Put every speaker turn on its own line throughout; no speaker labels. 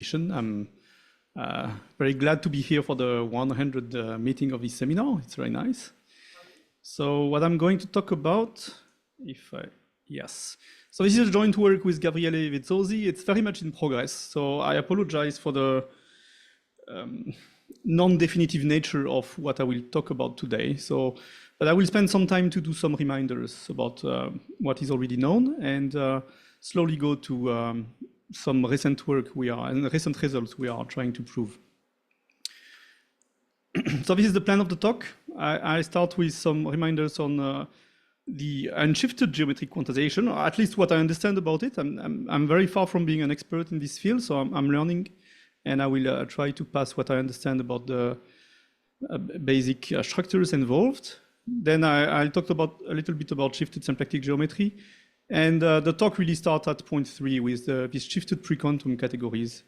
I'm very glad to be here for the 100th meeting of this seminar. It's very nice. So what I'm going to talk about, yes. So this is a joint work with Gabriele Vezzosi. It's very much in progress. So I apologize for the non-definitive nature of what I will talk about today. But I will spend some time to do some reminders about what is already known and slowly go to some recent work and recent results we are trying to prove. So this is the plan of the talk. I start with some reminders on the unshifted geometric quantization, or at least what I understand about it. I'm very far from being an expert in this field, so I'm learning, and I will try to pass what I understand about the basic structures involved. Then I'll talk about a little bit about shifted symplectic geometry. And the talk really starts at point 3 with these shifted prequantum categories.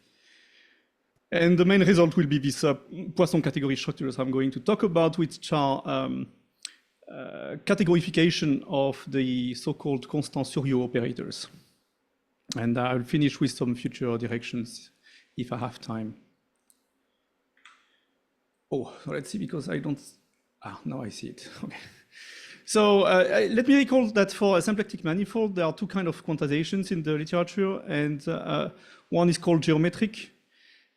And the main result will be this Poisson category structures I'm going to talk about, which are categorification of the so-called Kostant Souriau operators. And I'll finish with some future directions if I have time. Oh, let's see, because I don't, now I see it, okay. So let me recall that for a symplectic manifold, there are two kinds of quantizations in the literature, and one is called geometric.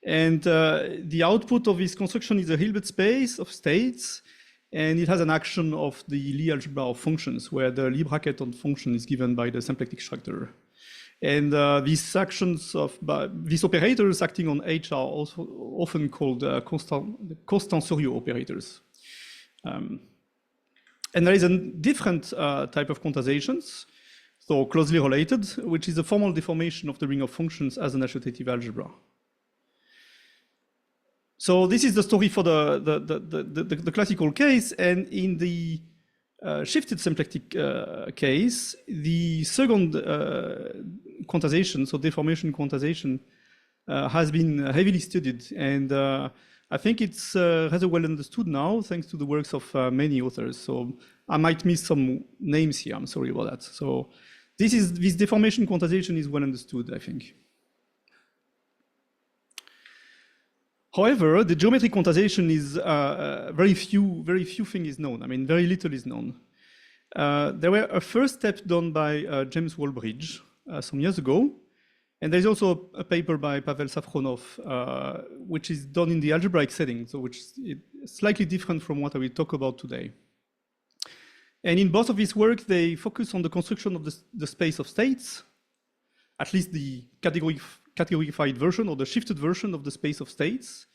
And the output of this construction is a Hilbert space of states, and it has an action of the Lie algebra of functions, where the Lie bracket on function is given by the symplectic structure. And these actions of these operators acting on H are also often called Kostant Souriau operators. And there is a different type of quantizations, so closely related, which is a formal deformation of the ring of functions as an associative algebra. So this is the story for the classical case, and in the shifted symplectic case, the second quantization, so deformation quantization, has been heavily studied, and I think it's rather well understood now, thanks to the works of many authors. So I might miss some names here. I'm sorry about that. So this deformation quantization is well understood, I think. However, the geometric quantization is very few things is known. I mean, very little is known. There were a first step done by James Wallbridge some years ago. And there's also a paper by Pavel Safronov, which is done in the algebraic setting, so which is slightly different from what I will talk about today. And in both of these work, they focus on the construction of the space of states, at least the categorified version or the shifted version of the space of states.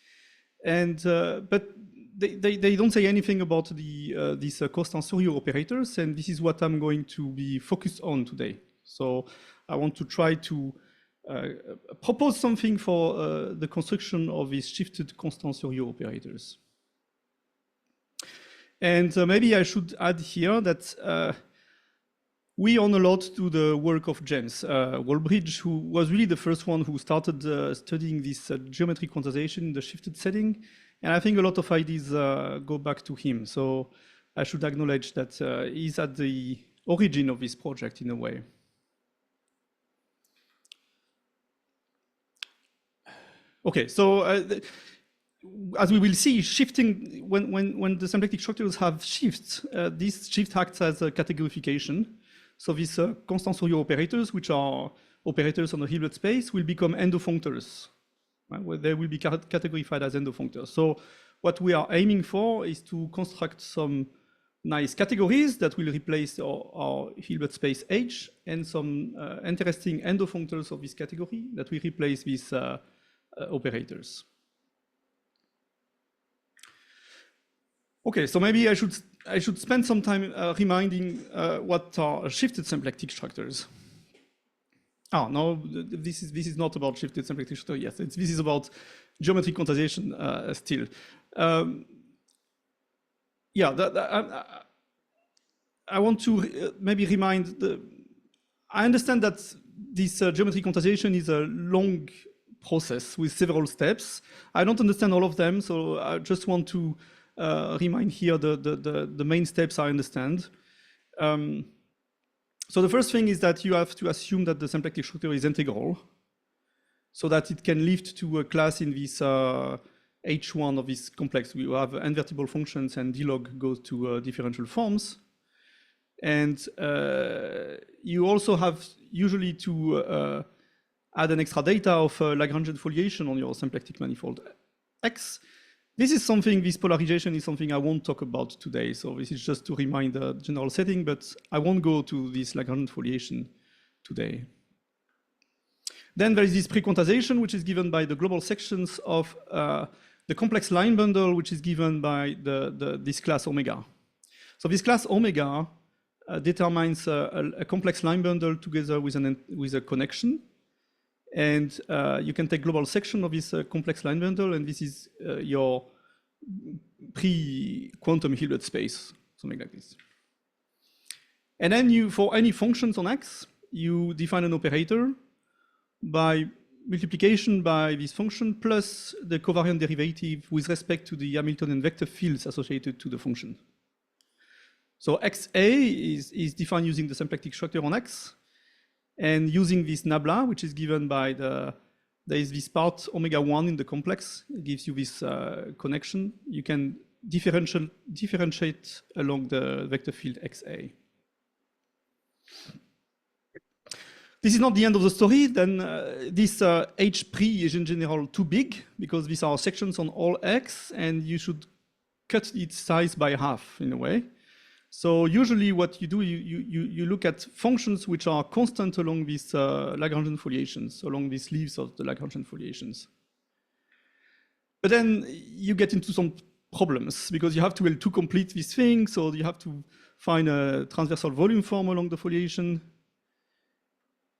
And but they don't say anything about these Kostant Souriau operators, and this is what I'm going to be focused on today. So I want to try to propose something for the construction of these shifted Kostant Souriau operators. And maybe I should add here that we owe a lot to the work of James Wallbridge, who was really the first one who started studying this geometric quantization in the shifted setting. And I think a lot of ideas go back to him. So I should acknowledge that he's at the origin of this project in a way. Okay, so as we will see, shifting when the symplectic structures have shifts, this shift acts as a categorification. So these Kostant Souriau operators, which are operators on the Hilbert space, will become endofunctors, right? Where they will be categorified as endofunctors. So what we are aiming for is to construct some nice categories that will replace our Hilbert space H, and some interesting endofunctors of this category that will replace these operators. Okay, so maybe I should spend some time reminding what are shifted symplectic structures. No, this is not about shifted symplectic structure. Yes, this is about geometric quantization still. I want to maybe remind I understand that this geometric quantization is a long process with several steps. I don't understand all of them, so I just want to remind here the main steps I understand. So the first thing is that you have to assume that the symplectic structure is integral. so that it can lift to a class in this H1 of this complex. We have invertible functions and D log goes to differential forms. And you also have usually to add an extra data of Lagrangian foliation on your symplectic manifold X. This is something, this polarization is something I won't talk about today. So this is just to remind the general setting, but I won't go to this Lagrangian foliation today. Then there is this prequantization, which is given by the global sections of the complex line bundle, which is given by this class omega. So this class omega determines a complex line bundle together with a connection. And you can take global section of this complex line bundle, and this is your pre-quantum Hilbert space, something like this. And then for any functions on X, you define an operator by multiplication by this function plus the covariant derivative with respect to the Hamiltonian vector fields associated to the function. So XA is defined using the symplectic structure on X, and using this nabla, which is given by there is this part omega 1 in the complex, it gives you this connection. You can differentiate along the vector field XA. This is not the end of the story. Then this H pre is in general too big because these are sections on all X, and you should cut its size by half in a way. So usually what you do, you look at functions which are constant along these Lagrangian foliations, along these leaves of the Lagrangian foliations. But then you get into some problems because you have to complete this thing. So you have to find a transversal volume form along the foliation.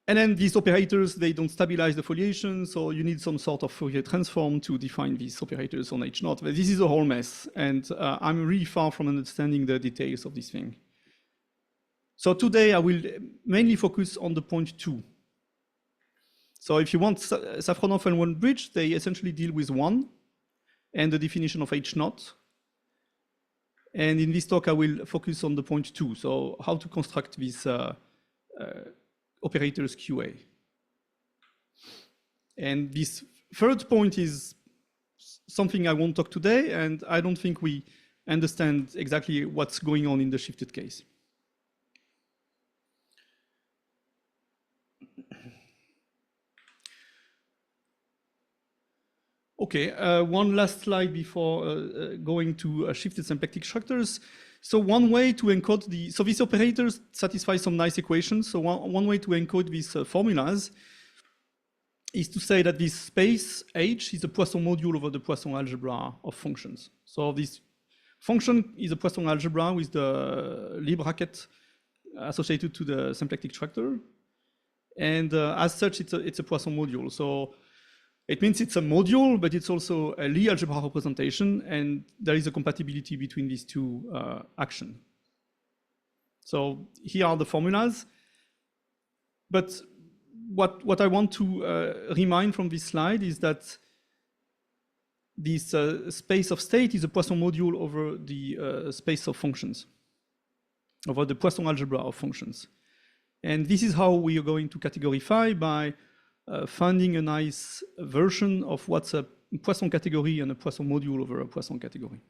And then these operators, they don't stabilize the foliation, so you need some sort of Fourier transform to define these operators on H0. But this is a whole mess, and I'm really far from understanding the details of this thing. So today I will mainly focus on the point 2. So if you want Safronov and Wallbridge, they essentially deal with 1 and the definition of H0. And in this talk, I will focus on the point 2, so how to construct these operators QA. And this third point is something I won't talk today, and I don't think we understand exactly what's going on in the shifted case. Okay, one last slide before going to shifted symplectic structures. So one way to encode so these operators satisfy some nice equations. So one way to encode these formulas is to say that this space H is a Poisson module over the Poisson algebra of functions. So this function is a Poisson algebra with the Lie bracket associated to the symplectic structure. And as such, it's a Poisson module. So it means it's a module, but it's also a Lie algebra representation, and there is a compatibility between these two actions. So here are the formulas. But what I want to remind from this slide is that this space of state is a Poisson module over the space of functions, over the Poisson algebra of functions. And this is how we are going to categorify by finding a nice version of what's a Poisson category and a Poisson module over a Poisson category.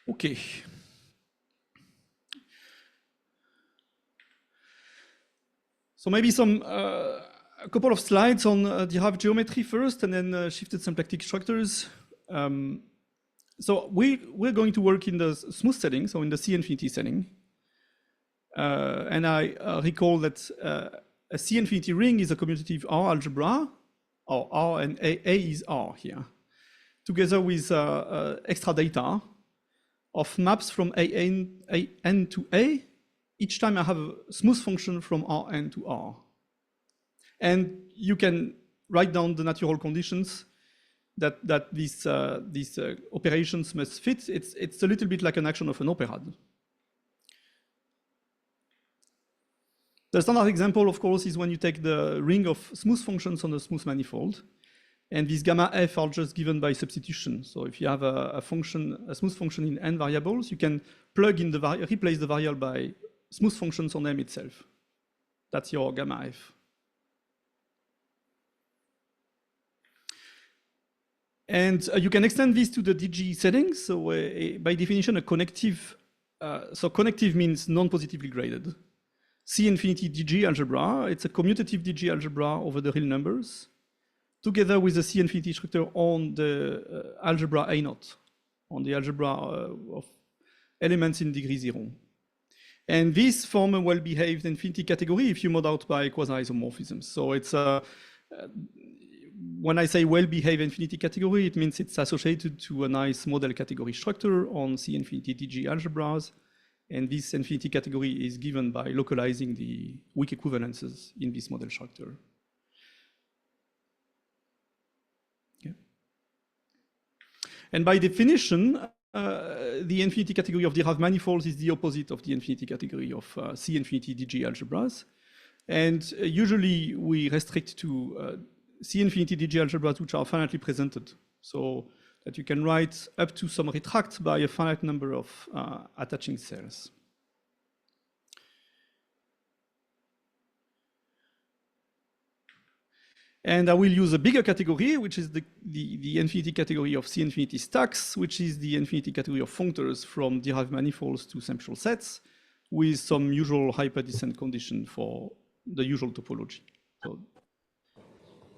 Okay. So maybe a couple of slides on derived geometry first, and then shifted symplectic structures. So we're going to work in the smooth setting, so in the C infinity setting. And I recall that a C infinity ring is a commutative R algebra, or R and A is R here, together with extra data of maps from AN to A. Each time I have a smooth function from Rn to R. And you can write down the natural conditions that these operations must fit. It's a little bit like an action of an operad. The standard example, of course, is when you take the ring of smooth functions on a smooth manifold, and these gamma f are just given by substitution. So if you have a smooth function in n variables, you can plug in replace the variable by smooth functions on M itself. That's your gamma F. And you can extend this to the DG settings. So by definition, a connective, so connective means non-positively graded. C infinity DG algebra, it's a commutative DG algebra over the real numbers, together with the C infinity structure on the algebra A0, on the algebra of elements in degree 0. And this form a well-behaved infinity category if you mod out by quasi-isomorphisms. So it's when I say well-behaved infinity category, it means it's associated to a nice model category structure on C infinity DG algebras. And this infinity category is given by localizing the weak equivalences in this model structure. Okay. And by definition, the infinity category of derived manifolds is the opposite of the infinity category of C infinity DG algebras. And usually we restrict to C infinity DG algebras which are finitely presented. So that you can write up to some retract by a finite number of attaching cells. And I will use a bigger category, which is the infinity category of C infinity stacks, which is the infinity category of functors from derived manifolds to central sets, with some usual hyperdescent condition for the usual topology. So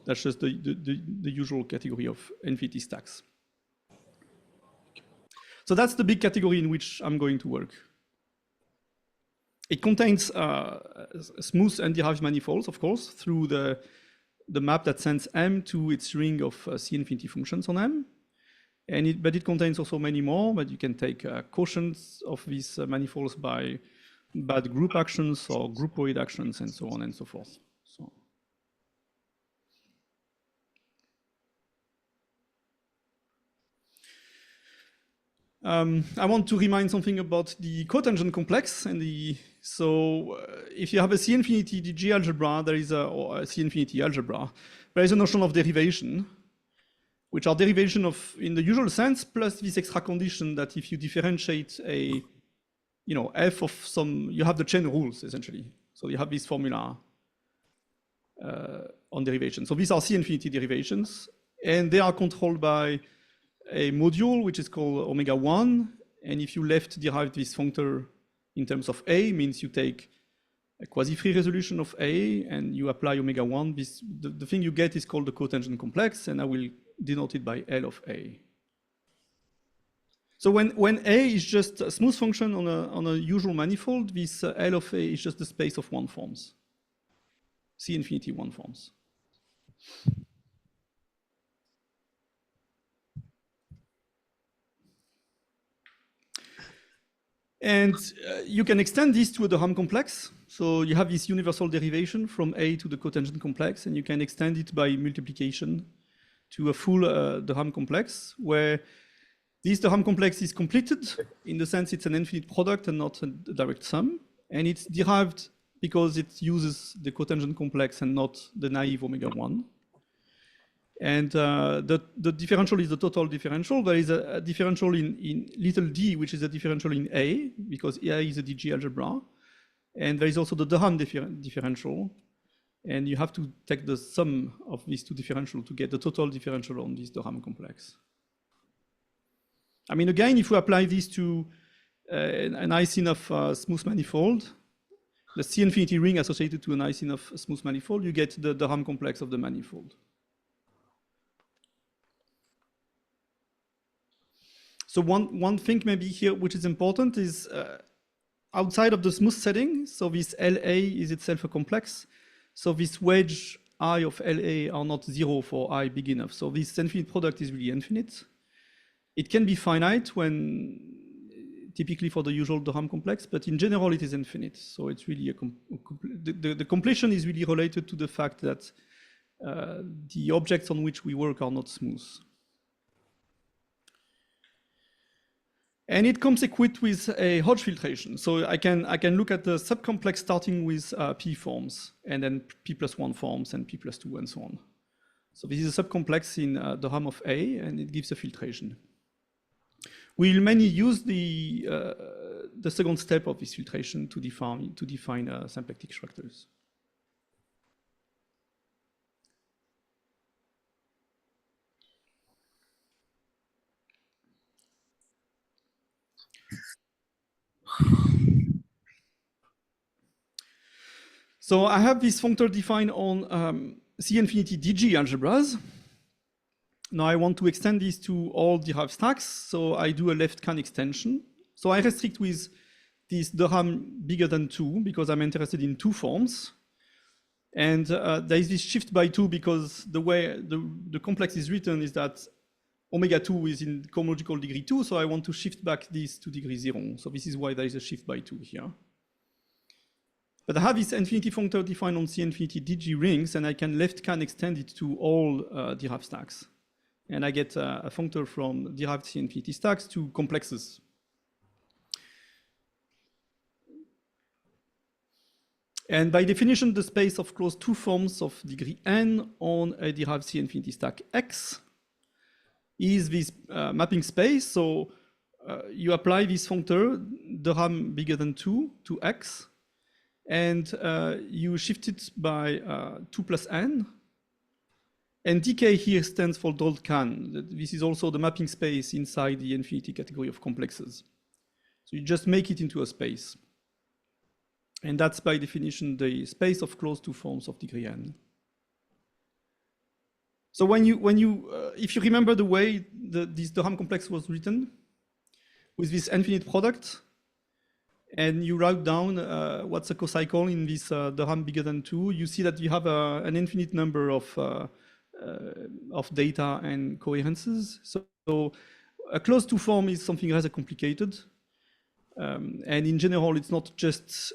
that's just the usual category of infinity stacks. So that's the big category in which I'm going to work. It contains smooth and derived manifolds, of course, through the map that sends M to its ring of C infinity functions on M. But it contains also many more, but you can take quotients of these manifolds by bad group actions or groupoid actions and so on and so forth. So. I want to remind something about the cotangent complex and if you have a C infinity DG algebra, there is or a C infinity algebra, there is a notion of derivation, which are derivation of, in the usual sense, plus this extra condition that if you differentiate a, f of some, you have the chain rules essentially. So you have this formula on derivation. So these are C infinity derivations, and they are controlled by a module which is called omega 1, and if you left derive this functor in terms of A, means you take a quasi-free resolution of A and you apply omega 1. The thing you get is called the cotangent complex, and I will denote it by L of A. So when A is just a smooth function on a usual manifold, this L of A is just the space of one forms, C infinity one forms. And you can extend this to a de Rham complex. So you have this universal derivation from A to the cotangent complex, and you can extend it by multiplication to a full de Rham complex, where this de Rham complex is completed in the sense it's an infinite product and not a direct sum. And it's derived because it uses the cotangent complex and not the naive omega 1. And the differential is the total differential. There is a differential in little d, which is a differential in A, because A is a DG algebra. And there is also the de Rham differential. And you have to take the sum of these two differentials to get the total differential on this de Rham complex. I mean, again, if we apply this to an nice enough smooth manifold, the C infinity ring associated to a nice enough smooth manifold, you get the de Rham complex of the manifold. So one thing maybe here which is important is outside of the smooth setting, so this LA is itself a complex. So this wedge I of LA are not zero for I big enough. So this infinite product is really infinite. It can be finite when typically for the usual de Rham complex, but in general it is infinite. So it's really the completion is really related to the fact that the objects on which we work are not smooth. And it comes equipped with a Hodge filtration. So I can look at the subcomplex starting with P forms, and then P+1 forms, and P+2, and so on. So this is a subcomplex in the Rham of A, and it gives a filtration. We'll mainly use the second step of this filtration to define symplectic structures. So I have this functor defined on C infinity DG algebras. Now I want to extend this to all derived stacks, so I do a left-can extension. So I restrict with this Durham bigger than 2 because I'm interested in 2 forms. And there is this shift by 2 because the way the complex is written is that omega 2 is in cohomological degree 2, so I want to shift back this to degree 0. So this is why there is a shift by 2 here. But I have this infinity functor defined on C infinity DG rings, and I can left-can extend it to all derived stacks. And I get a functor from derived C infinity stacks to complexes. And by definition, the space of closed 2 forms of degree n on a derived C infinity stack X is this mapping space. So you apply this functor, Durham bigger than 2 to X, and you shift it by 2 plus n. And dk here stands for Dold-Can. This is also the mapping space inside the infinity category of complexes. So you just make it into a space. And that's by definition the space of closed 2 forms of degree n. So if you remember the way this Durham complex was written, with this infinite product, and you write down what's a cocycle in this Durham bigger than 2, you see that you have an infinite number of data and coherences. So a closed 2 form is something rather complicated. And in general, it's not just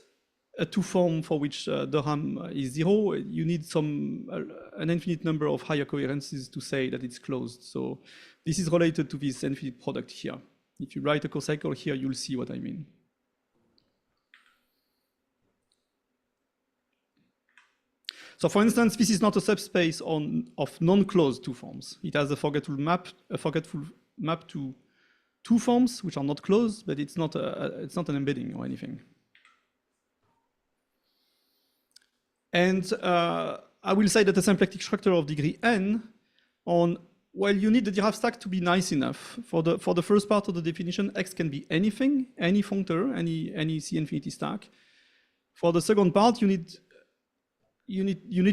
a 2 form for which Durham is 0. You need an infinite number of higher coherences to say that it's closed. So this is related to this infinite product here. If you write a cocycle here, you'll see what I mean. So for instance, this is not a subspace of non-closed 2 forms. It has a forgetful map to 2 forms which are not closed, but it's not an embedding or anything. And I will say that the symplectic structure of degree n well, you need the derived stack to be nice enough. For the first part of the definition, X can be anything, any functor, any C infinity stack. For the second part, you need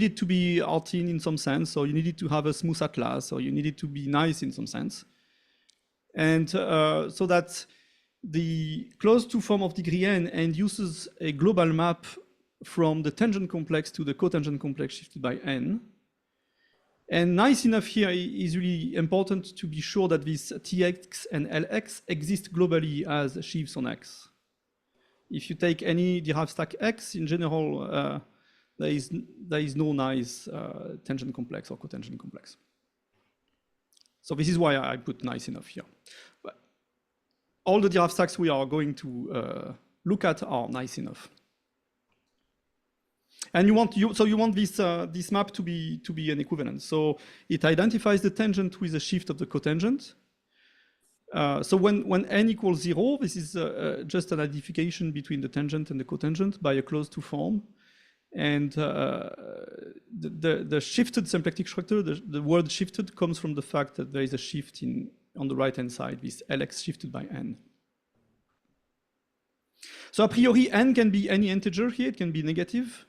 it to be artin in some sense, or you need it to have a smooth atlas, or you need it to be nice in some sense. And so that the closed 2 form of degree n and uses a global map from the tangent complex to the cotangent complex shifted by n. And nice enough here is really important to be sure that these Tx and Lx exist globally as sheaves on X. If you take any derived stack X, in general, there is no nice tangent complex or cotangent complex. So this is why I put nice enough here. But all the derived stacks we are going to look at are nice enough. And you want this map to be an equivalence. So it identifies the tangent with a shift of the cotangent. So when n equals 0, this is just an identification between the tangent and the cotangent by a closed 2 form. And the shifted symplectic structure, the word shifted comes from the fact that there is a shift on the right-hand side, this Lx shifted by n. So a priori, n can be any integer here, it can be negative.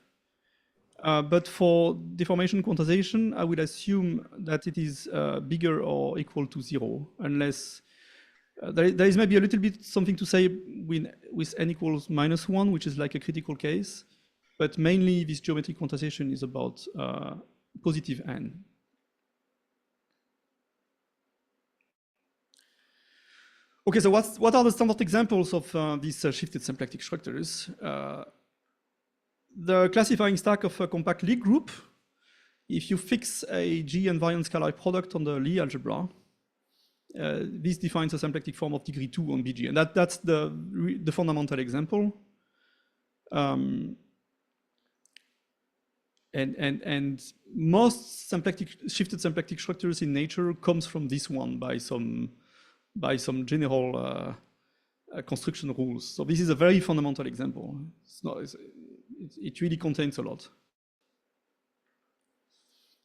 But for deformation quantization, I would assume that it is bigger or equal to 0, unless there is maybe a little bit something to say with n equals -1, which is like a critical case. But mainly, this geometric quantization is about positive n. Okay, so what are the standard examples of these shifted symplectic structures? The classifying stack of a compact Lie group, if you fix a G invariant scalar product on the Lie algebra, this defines a symplectic form of degree 2 on BG, and that's the fundamental example. And most shifted symplectic structures in nature comes from this one by some by some general construction rules. So this is a very fundamental example. It really contains a lot.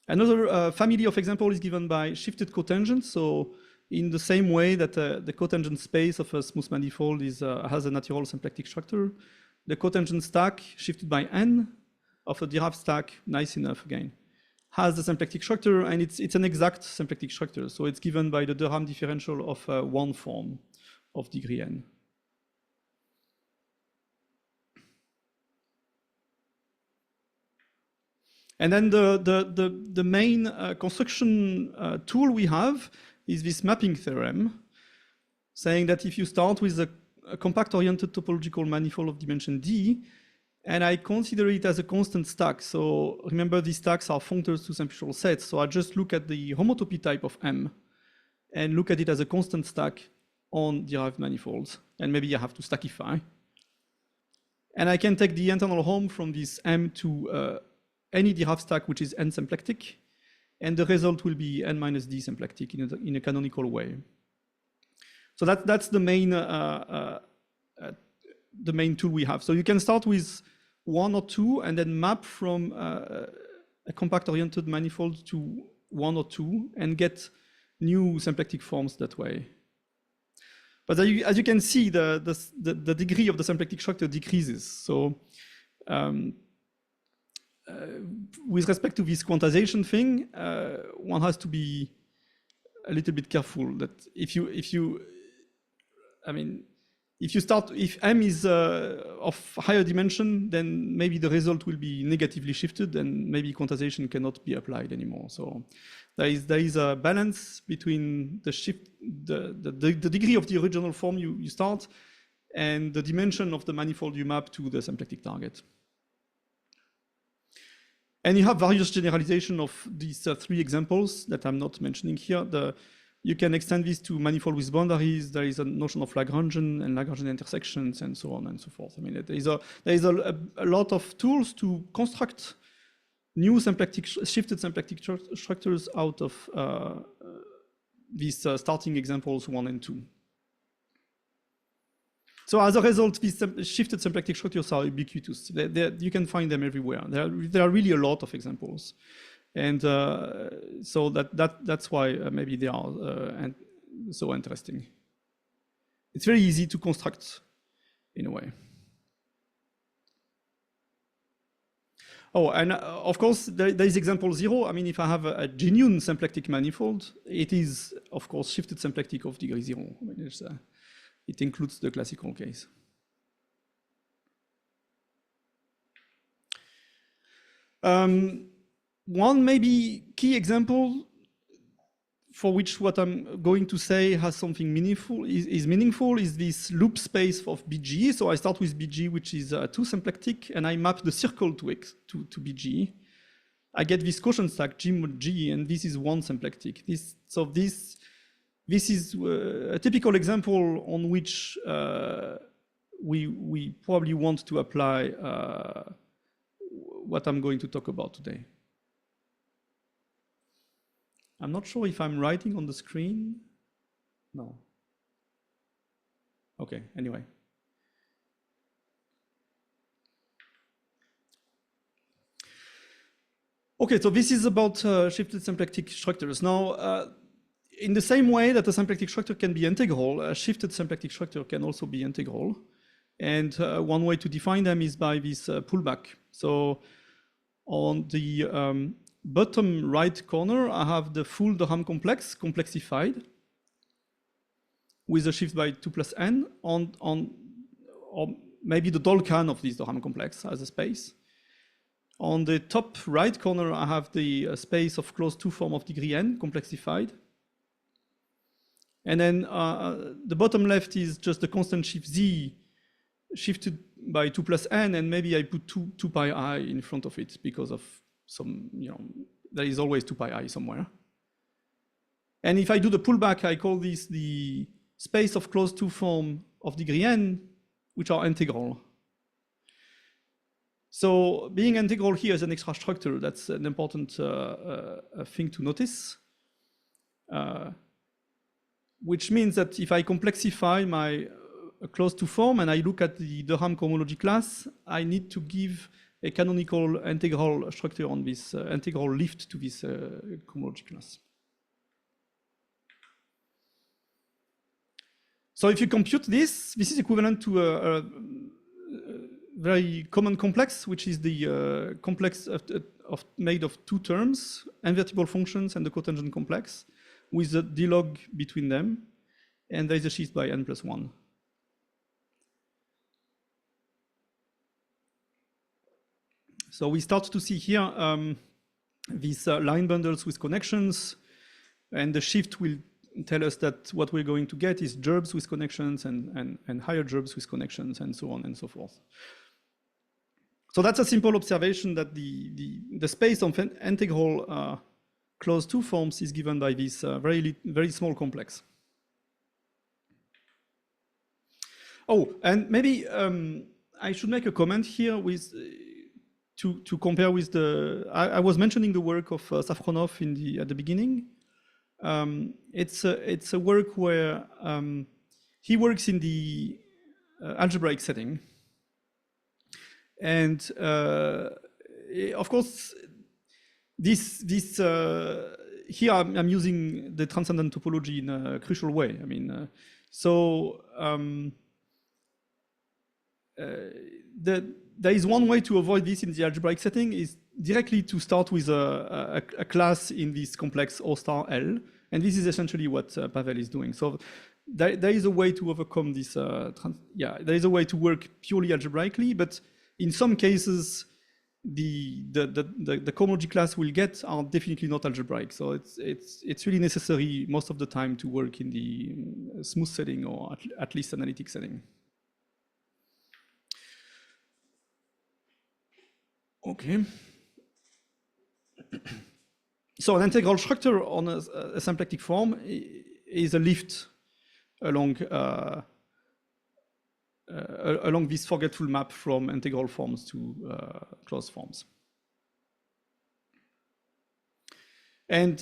Another family of example is given by shifted cotangent. So in the same way that the cotangent space of a smooth manifold has a natural symplectic structure, the cotangent stack shifted by n of a derived stack, nice enough again, has the symplectic structure, and it's an exact symplectic structure. So it's given by the derived differential of one form of degree n. And then the main construction tool we have is this mapping theorem, saying that if you start with a compact-oriented topological manifold of dimension d, and I consider it as a constant stack. So remember, these stacks are functors to simple sets. So I just look at the homotopy type of M and look at it as a constant stack on derived manifolds. And maybe I have to stackify. And I can take the internal home from this M to any derived stack which is n symplectic, and the result will be n minus d symplectic in a canonical way. So that's the main tool we have. So you can start with one or two and then map from a compact-oriented manifold to one or two and get new symplectic forms that way. But as you can see, the degree of the symplectic structure decreases. So with respect to this quantization thing, one has to be a little bit careful that if M is of higher dimension, then maybe the result will be negatively shifted and maybe quantization cannot be applied anymore. So there is a balance between the degree of the original form you start and the dimension of the manifold you map to the symplectic target. And you have various generalization of these three examples that I'm not mentioning here. You can extend this to manifold with boundaries. There is a notion of Lagrangian and Lagrangian intersections and so on and so forth. I mean, there is a lot of tools to construct new shifted symplectic structures out of these starting examples 1 and 2. So as a result, these shifted symplectic structures are ubiquitous. You can find them everywhere. There are really a lot of examples. And so that's why maybe they are so interesting. It's very easy to construct in a way. Oh, and of course, there is example 0. I mean, if I have a genuine symplectic manifold, it is, of course, shifted symplectic of degree 0. I mean, it includes the classical case. One maybe key example for which what I'm going to say has something meaningful is this loop space of BG. So I start with BG, which is 2 symplectic, and I map the circle to BG. I get this quotient stack G mod G, and this is 1 symplectic. This is a typical example on which we probably want to apply what I'm going to talk about today. I'm not sure if I'm writing on the screen. No. Okay, anyway. Okay, so this is about shifted symplectic structures. Now, in the same way that a symplectic structure can be integral, a shifted symplectic structure can also be integral. And one way to define them is by this pullback. So on the bottom right corner, I have the full Durham complex complexified with a shift by 2 plus n or maybe the Dolcan of this Durham complex as a space. On the top right corner, I have the space of closed 2 form of degree n complexified. And then the bottom left is just the constant shift z shifted by 2 plus n, and maybe I put 2 pi I in front of it because of some, there is always 2 pi I somewhere. And if I do the pullback, I call this the space of closed 2 form of degree n, which are integral. So being integral here is an extra structure. That's an important thing to notice. which means that if I complexify my closed-to form and I look at the Durham cohomology class, I need to give a canonical integral structure on this integral lift to this cohomology class. So if you compute this is equivalent to a very common complex, which is the complex made of two terms, invertible functions and the cotangent complex, with a d-log between them, and there is a sheaf by n+1. So we start to see here these line bundles with connections, and the shift will tell us that what we're going to get is gerbs with connections and higher gerbs with connections and so on and so forth. So that's a simple observation that the space of integral closed-to forms is given by this very small complex. Oh, and maybe I should make a comment here with to compare with the. I was mentioning the work of Safronov at the beginning. It's a work where he works in the algebraic setting, and of course, here I'm using the transcendent topology in a crucial way. I mean, there is one way to avoid this in the algebraic setting is directly to start with a class in this complex O star L, and this is essentially what Pavel is doing. So there is a way to overcome this. There is a way to work purely algebraically, but in some cases, the cohomology class we'll get are definitely not algebraic. So it's really necessary most of the time to work in the smooth setting or at least analytic setting. Okay. So an integral structure on a symplectic form is a lift along this forgetful map from integral forms to closed forms. And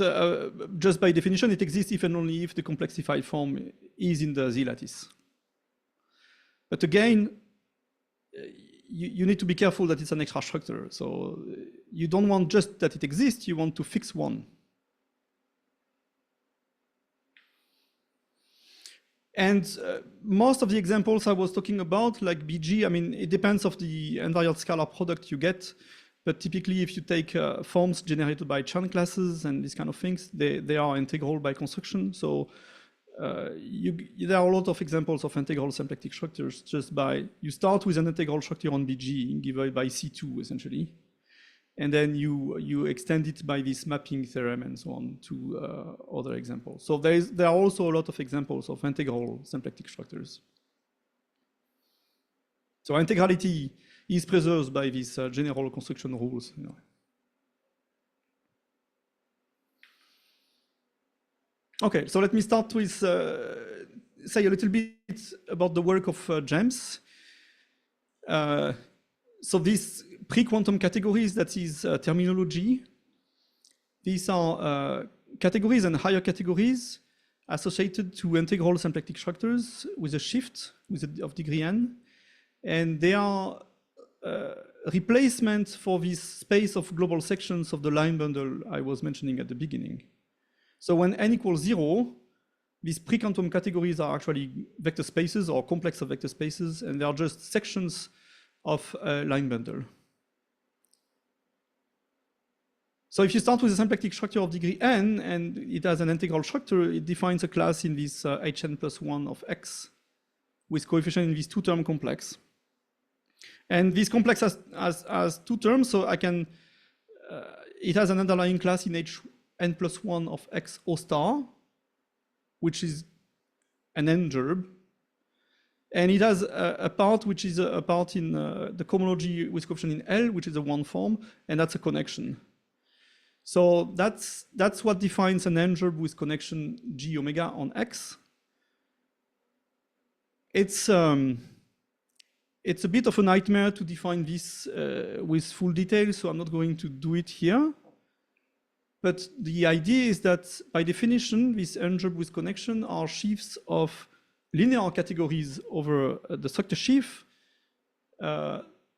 just by definition, it exists if and only if the complexified form is in the Z lattice. But again, you need to be careful that it's an extra structure. So you don't want just that it exists, you want to fix one. And most of the examples I was talking about, like BG, I mean, it depends of the invariant scalar product you get. But typically, if you take forms generated by Chan classes and these kind of things, they are integral by construction. So there are a lot of examples of integral symplectic structures just by, you start with an integral structure on BG given by C2 essentially. And then you extend it by this mapping theorem and so on to other examples. So there are also a lot of examples of integral symplectic structures. So integrality is preserved by these general construction rules. You know. Okay, so let me start with say a little bit about the work of James. So these prequantum categories, that is terminology. These are categories and higher categories associated to integral symplectic structures with a shift of degree n. And they are replacement for this space of global sections of the line bundle I was mentioning at the beginning. So when n equals 0, these prequantum categories are actually vector spaces or complex of vector spaces, and they are just sections of a line bundle. So if you start with a symplectic structure of degree n and it has an integral structure, it defines a class in this hn+1 of x with coefficient in this two-term complex. And this complex has two terms, so I can, it has an underlying class in hn+1 of x O star, which is an n-gerb. And it has a part which is a part in the cohomology with coefficient in L, which is a one form, and that's a connection. So that's what defines an n-gerb with connection g omega on x. It's a bit of a nightmare to define this with full detail, so I'm not going to do it here. But the idea is that by definition, these n-job with connection are sheaves of linear categories over the structure sheaf.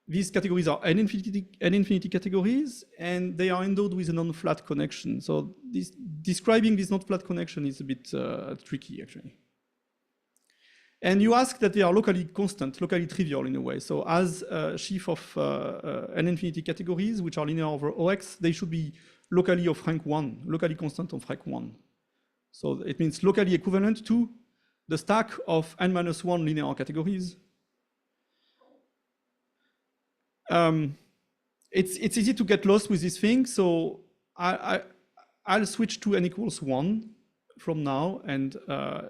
These categories are n-infinity categories, and they are endowed with a non-flat connection. So describing this non-flat connection is a bit tricky, actually. And you ask that they are locally constant, locally trivial in a way. So as a sheaf of n-infinity categories, which are linear over OX, they should be locally of rank 1, locally constant of rank 1. So it means locally equivalent to the stack of n-1 linear categories. It's easy to get lost with this thing, so I'll switch to n equals 1 from now, and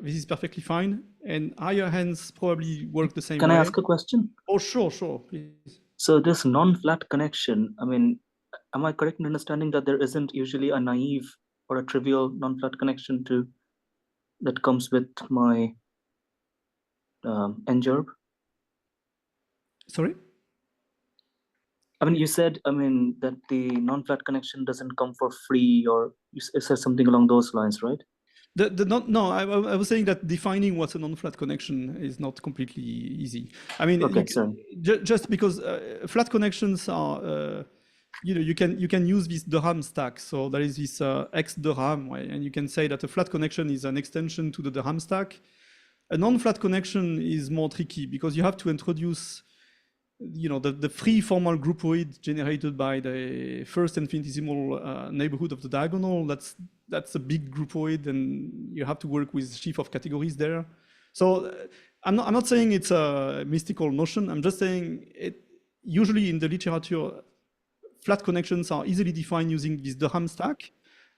this is perfectly fine. And higher hands probably work the same way.
Can I ask a question?
Oh, sure, please.
So this non-flat connection, I mean, am I correct in understanding that there isn't usually a naive or a trivial non-flat connection that comes with my n-job?
Sorry?
I mean, you said, that the non-flat connection doesn't come for free, or you said something along those lines, right?
No, I was saying that defining what's a non-flat connection is not completely easy. I mean,
okay,
just because flat connections are, you can use this Durham stack. So there is this X Durham way, and you can say that a flat connection is an extension to the Durham stack. A non-flat connection is more tricky because you have to introduce, the free formal groupoid generated by the first infinitesimal neighborhood of the diagonal. That's a big groupoid, and you have to work with sheaf of categories there. So I'm not saying it's a mystical notion. I'm just saying usually in the literature, flat connections are easily defined using this Durham stack,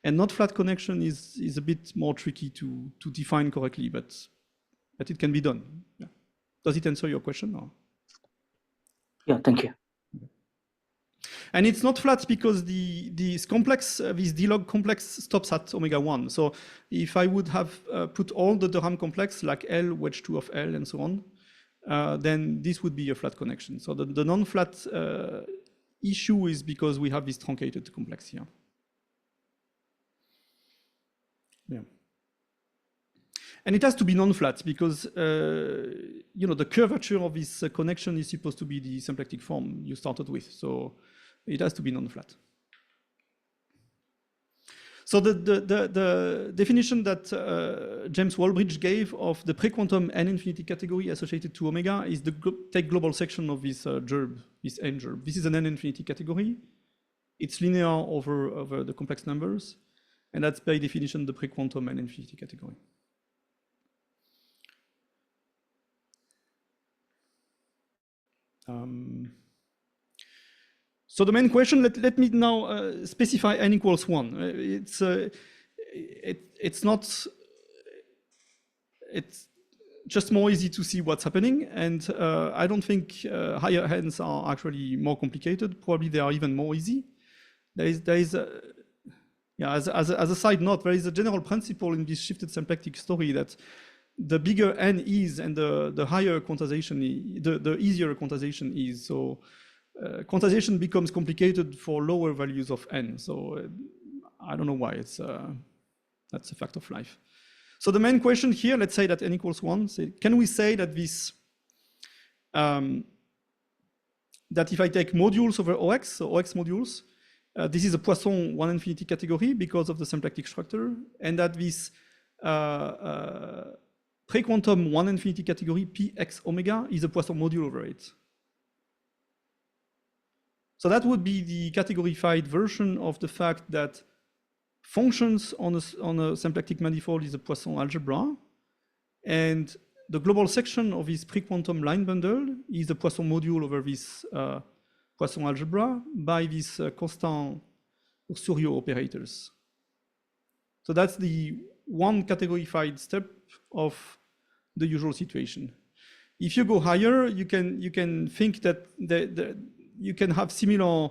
and not flat connection is a bit more tricky to define correctly, but it can be done. Yeah. Does it answer your question? Or?
Yeah, thank you.
And it's not flat because this D-log complex stops at omega 1. So if I would have put all the Durham complex like L, wedge 2 of L, and so on, then this would be a flat connection. So the non-flat issue is because we have this truncated complex here. Yeah. And it has to be non-flat because the curvature of this connection is supposed to be the symplectic form you started with. So it has to be non-flat. So the definition that James Wallbridge gave of the prequantum n-infinity category associated to omega is the take global section of this gerb, this n-gerb. This is an n-infinity category. It's linear over the complex numbers. And that's by definition the prequantum n-infinity category. So the main question, let me now specify n equals 1. It's just more easy to see what's happening, and I don't think higher hands are actually more complicated. Probably they are even more easy. As a side note, there is a general principle in this shifted symplectic story that the bigger n is and the higher quantization, the easier quantization is. So quantization becomes complicated for lower values of n. So I don't know why. That's a fact of life. So the main question here, let's say that n equals 1. Can we say that this that if I take modules over OX, so OX modules, this is a Poisson 1 infinity category because of the symplectic structure, and that this prequantum 1 infinity category Px omega is a Poisson module over it. So that would be the categorified version of the fact that functions on a symplectic manifold is a Poisson algebra, and the global section of this prequantum line bundle is the Poisson module over this Poisson algebra by these Kostant or Souriau operators. So that's the one categorified step of the usual situation. If you go higher, you can think that you can have similar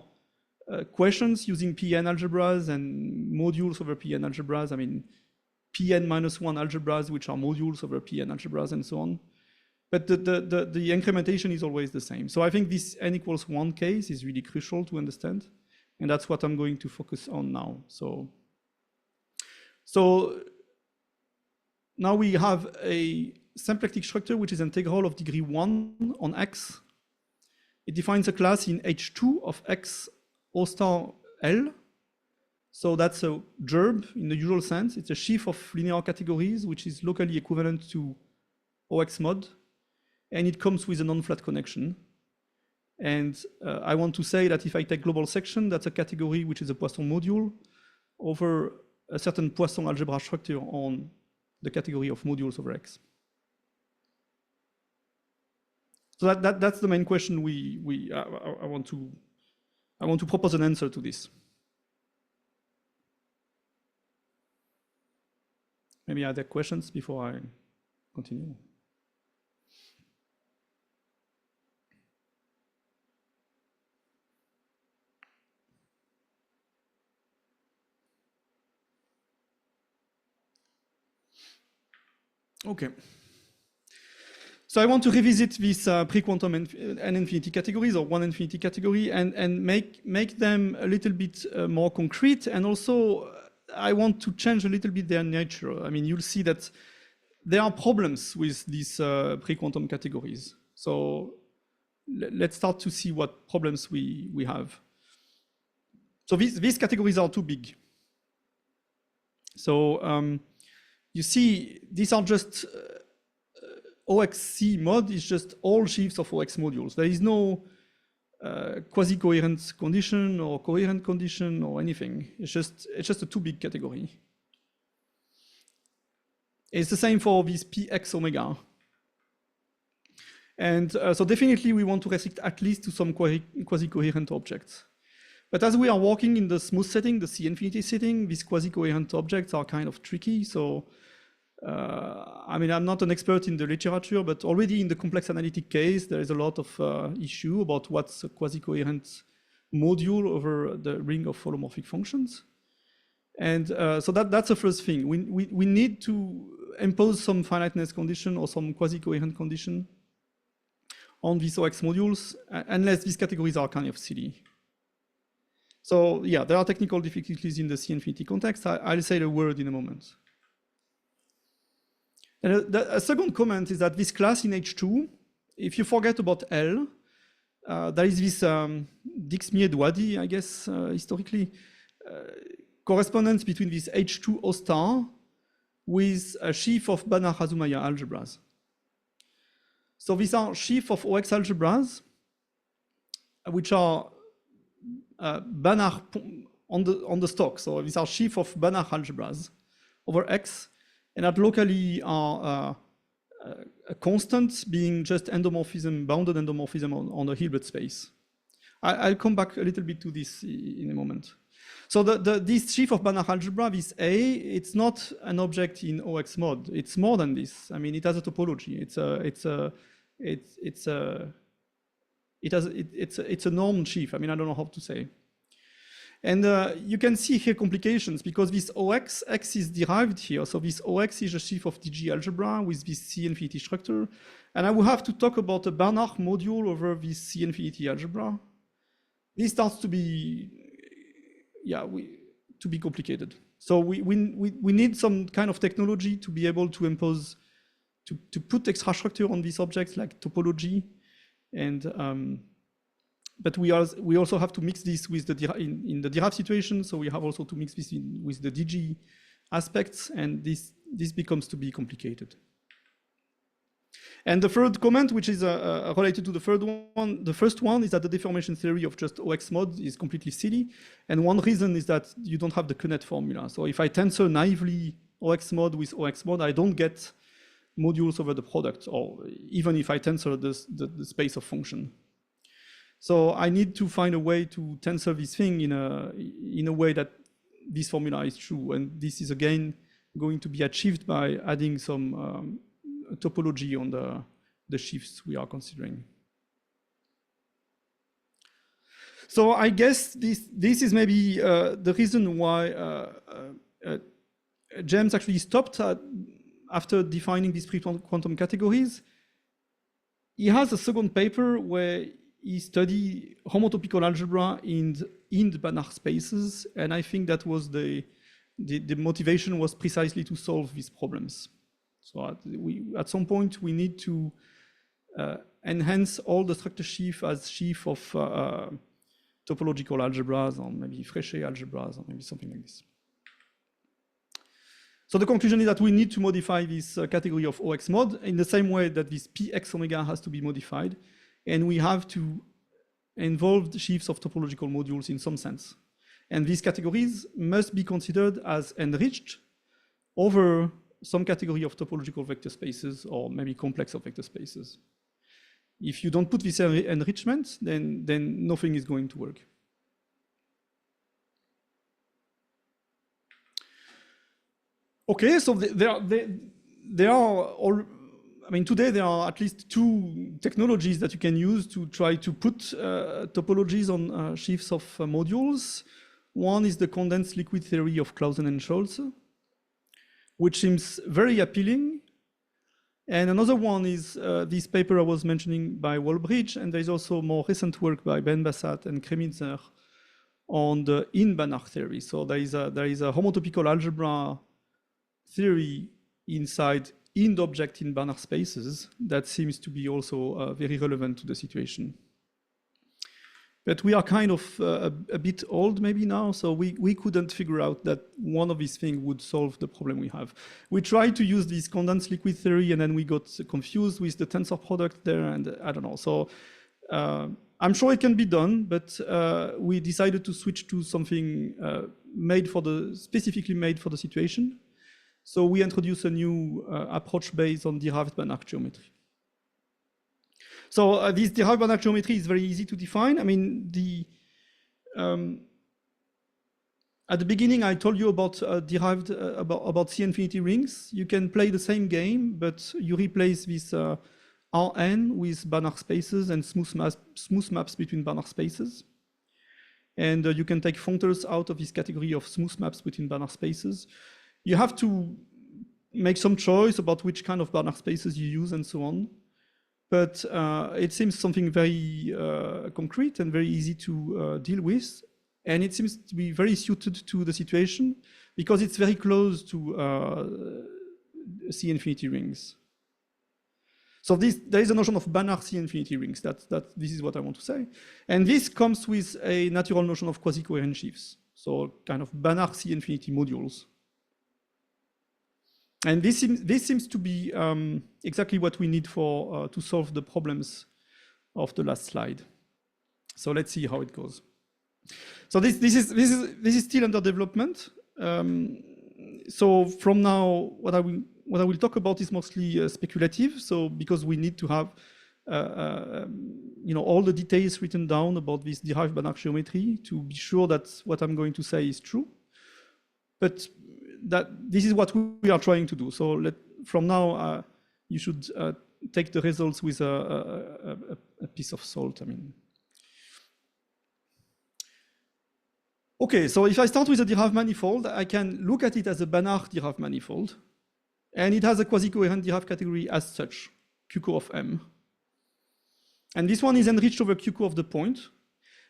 questions using Pn algebras and modules over Pn algebras. I mean, Pn minus 1 algebras, which are modules over Pn algebras and so on. But the incrementation is always the same. So I think this n equals 1 case is really crucial to understand. And that's what I'm going to focus on now. So So now we have a symplectic structure which is integral of degree 1 on X. It defines a class in H2 of X O star L. So that's a gerb in the usual sense. It's a sheaf of linear categories, which is locally equivalent to OX mod. And it comes with a non-flat connection. And I want to say that if I take global section, that's a category which is a Poisson module over a certain Poisson algebra structure on the category of modules over X. So that's the main question I want to propose an answer to this. Maybe are there questions before I continue? Okay. So I want to revisit this prequantum and infinity categories, or one infinity category, and make them a little bit more concrete. And also, I want to change a little bit their nature. I mean, you'll see that there are problems with these prequantum categories. So let's start to see what problems we have. So these categories are too big. So you see, these are just OXC mod is just all sheaves of OX modules. There is no quasi-coherent condition or coherent condition or anything. It's just a too big category. It's the same for this Px omega. And so definitely we want to restrict at least to some quasi-coherent objects. But as we are working in the smooth setting, the C infinity setting, these quasi-coherent objects are kind of tricky. So I mean, I'm not an expert in the literature, but already in the complex analytic case, there is a lot of issue about what's a quasi-coherent module over the ring of holomorphic functions. And so that's the first thing. We need to impose some finiteness condition or some quasi-coherent condition on these OX modules, unless these categories are kind of silly. So yeah, there are technical difficulties in the C infinity context. I'll say the word in a moment. And a second comment is that this class in H2, if you forget about L, there is this Dixmier-Douady, I guess, historically, correspondence between this H2 O star with a sheaf of Banach-Azumaya algebras. So these are sheaf of OX algebras, which are Banach on the stock. So these are sheaf of Banach algebras over X, and that locally are a constant being just endomorphism, bounded endomorphism on the Hilbert space. I'll come back a little bit to this in a moment. So this sheaf of Banach algebra, this A, it's not an object in OX mod. It's more than this. I mean, it has a topology. It's a normed sheaf. I mean, I don't know how to say. And you can see here complications because this OX, X is derived here. So this OX is a sheaf of DG algebra with this C infinity structure. And I will have to talk about a Banach module over this C infinity algebra. This starts to be, to be complicated. So we need some kind of technology to be able to impose, to put extra structure on these objects like topology. And but we also have to mix this with in the derived situation. So we have also to mix this with the DG aspects, and this becomes to be complicated. And the third comment, which is related to the first one, is that the deformation theory of just OX mod is completely silly. And one reason is that you don't have the Knecht formula. So if I tensor naively OX mod with OX mod, I don't get modules over the product, or even if I tensor the space of function. So I need to find a way to tensor this thing in a way that this formula is true. And this is again going to be achieved by adding some topology on the sheaves we are considering. So I guess this is maybe the reason why James actually stopped after defining these pre-quantum categories. He has a second paper where he studied homotopical algebra in the Banach spaces, and I think that was the the motivation was precisely to solve these problems. So at some point, we need to enhance all the structure sheaf as sheaf of topological algebras, or maybe Fréchet algebras, or maybe something like this. So the conclusion is that we need to modify this category of OX mod in the same way that this PX omega has to be modified, and we have to involve the sheaves of topological modules in some sense. And these categories must be considered as enriched over some category of topological vector spaces, or maybe complex of vector spaces. If you don't put this enrichment, then nothing is going to work. Okay, so there are all, I mean, today there are at least two technologies that you can use to try to put topologies on sheaves of modules. One is the condensed liquid theory of Clausen and Scholz, which seems very appealing. And another one is this paper I was mentioning by Wallbridge, and there's also more recent work by Ben Bassat and Kremitzer on the in-Banach theory. So there is a homotopical algebra theory inside in-object in Banach spaces that seems to be also very relevant to the situation. But we are kind of a bit old maybe now, so we couldn't figure out that one of these things would solve the problem we have. We tried to use this condensed liquid theory, and then we got confused with the tensor product there, and I don't know. So I'm sure it can be done, but we decided to switch to something specifically made for the situation. So we introduced a new approach based on derived Banach geometry. So this derived Banach geometry is very easy to define. I mean, at the beginning, I told you about derived about C infinity rings. You can play the same game, but you replace this Rn with Banach spaces and smooth maps between Banach spaces. And you can take functors out of this category of smooth maps between Banach spaces. You have to make some choice about which kind of Banach spaces you use and so on. But it seems something very concrete and very easy to deal with. And it seems to be very suited to the situation because it's very close to C infinity rings. So there is a notion of Banach C infinity rings. This is what I want to say. And this comes with a natural notion of quasi-coherent sheaves. So kind of Banach C infinity modules. And this seems to be exactly what we need for to solve the problems of the last slide. So let's see how it goes. So this is still under development. So from now, what I will talk about is mostly speculative. So because we need to have all the details written down about this derived Banach geometry to be sure that what I'm going to say is true. But this is what we are trying to do. So from now, you should take the results with a piece of salt. I mean. Okay, so if I start with a derived manifold, I can look at it as a Banach derived manifold, and it has a quasi-coherent derived category as such, QQ of M. And this one is enriched over QQ of the point.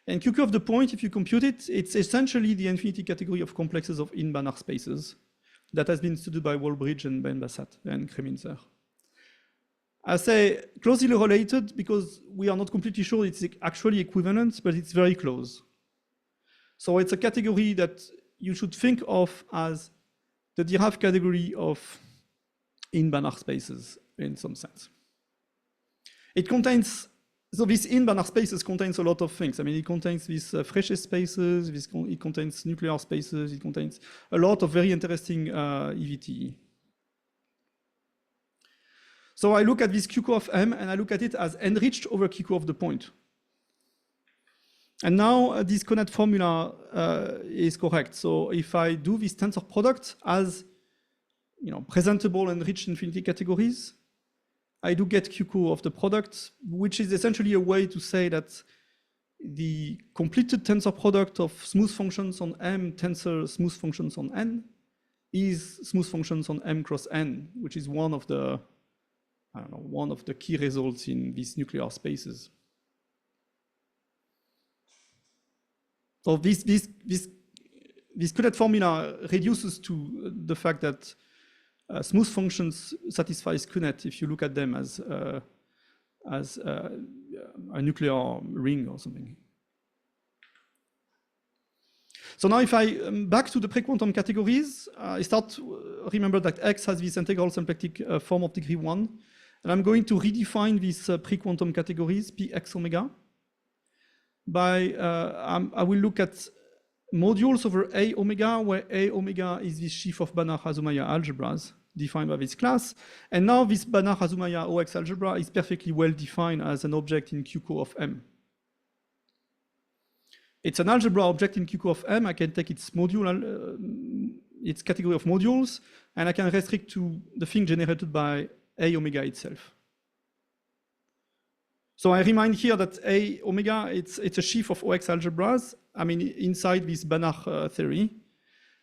And QQ of the point, if you compute it, it's essentially the infinity category of complexes of in-Banach spaces that has been studied by Wallbridge and Ben Bassat and Kremitzer. I say closely related because we are not completely sure it's actually equivalent, but it's very close. So it's a category that you should think of as the derived category of in-Banach spaces in some sense. It contains, so this in-Banach spaces contains a lot of things. I mean, it contains these Fréchet spaces, it contains nuclear spaces, it contains a lot of very interesting EVT. So I look at this QQ of M and I look at it as enriched over QQ of the point. And now this Connat formula is correct. So if I do this tensor product as presentable enriched infinity categories, I do get QQ of the product, which is essentially a way to say that the completed tensor product of smooth functions on M tensor smooth functions on N is smooth functions on M cross N, which is one of the key results in these nuclear spaces. So this this Counet formula reduces to the fact that smooth functions satisfies Counet if you look at them as a nuclear ring or something. So now if I back to the prequantum categories, I start to remember that X has this integral symplectic form of degree 1. And I'm going to redefine these prequantum categories, Px omega, by, I will look at modules over A omega, where A omega is this sheaf of Banach-Azumaya algebras defined by this class. And now this Banach-Azumaya OX algebra is perfectly well defined as an object in QCO of M. It's an algebra object in QCO of M. I can take its module, its category of modules, and I can restrict to the thing generated by A omega itself. So I remind here that A omega, it's a sheaf of OX algebras, I mean, inside this Banach theory,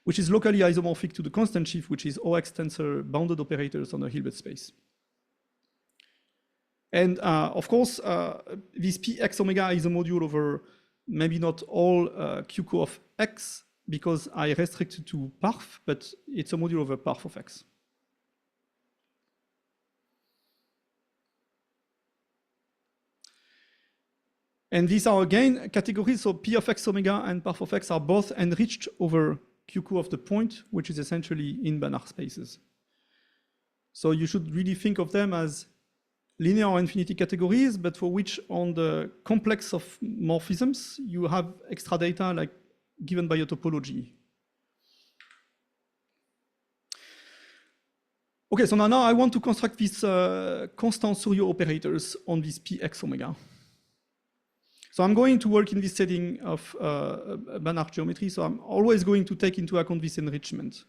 which is locally isomorphic to the constant sheaf, which is OX tensor bounded operators on a Hilbert space. And of course, this Px omega is a module over maybe not all QCO of X, because I restrict it to parf, but it's a module over parf of X. And these are again categories, so P of X omega and parf of X are both enriched over QCO of the point, which is essentially in Banach spaces. So you should really think of them as linear or infinity categories, but for which on the complex of morphisms, you have extra data like given by a topology. Okay, so now I want to construct these constant Souriau operators on this Px omega. So I'm going to work in this setting of Banach geometry, so I'm always going to take into account this enrichment.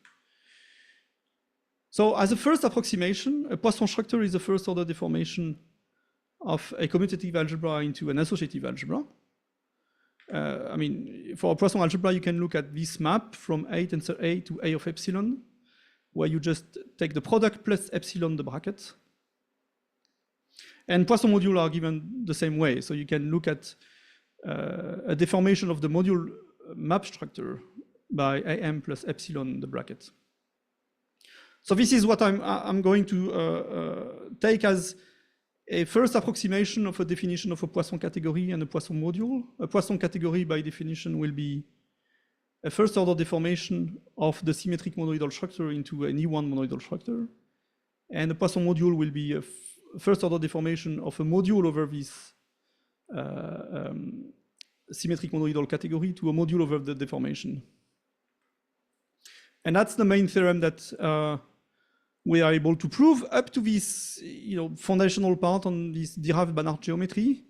So as a first approximation, a Poisson structure is a first order deformation of a commutative algebra into an associative algebra. I mean, for a Poisson algebra, you can look at this map from A tensor A to A of epsilon, where you just take the product plus epsilon the bracket. And Poisson modules are given the same way. So you can look at a deformation of the module map structure by AM plus epsilon the bracket. So this is what I'm going to take as a first approximation of a definition of a Poisson category and a Poisson module. A Poisson category, by definition, will be a first order deformation of the symmetric monoidal structure into an E1 monoidal structure. And a Poisson module will be a first order deformation of a module over this symmetric monoidal category to a module over the deformation. And that's the main theorem that we are able to prove up to this foundational part on this derived Banach geometry,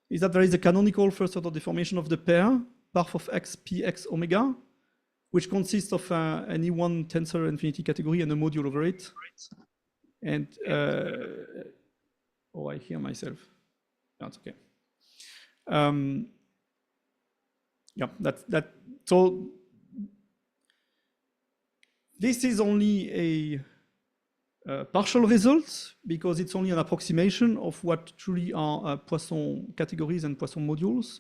is that there is a canonical first order deformation of the pair, parf of X, Px omega, which consists of an E1 tensor infinity category and a module over it. And, oh, I hear myself. That's okay. Yeah, that. So this is only a partial result because it's only an approximation of what truly are Poisson categories and Poisson modules.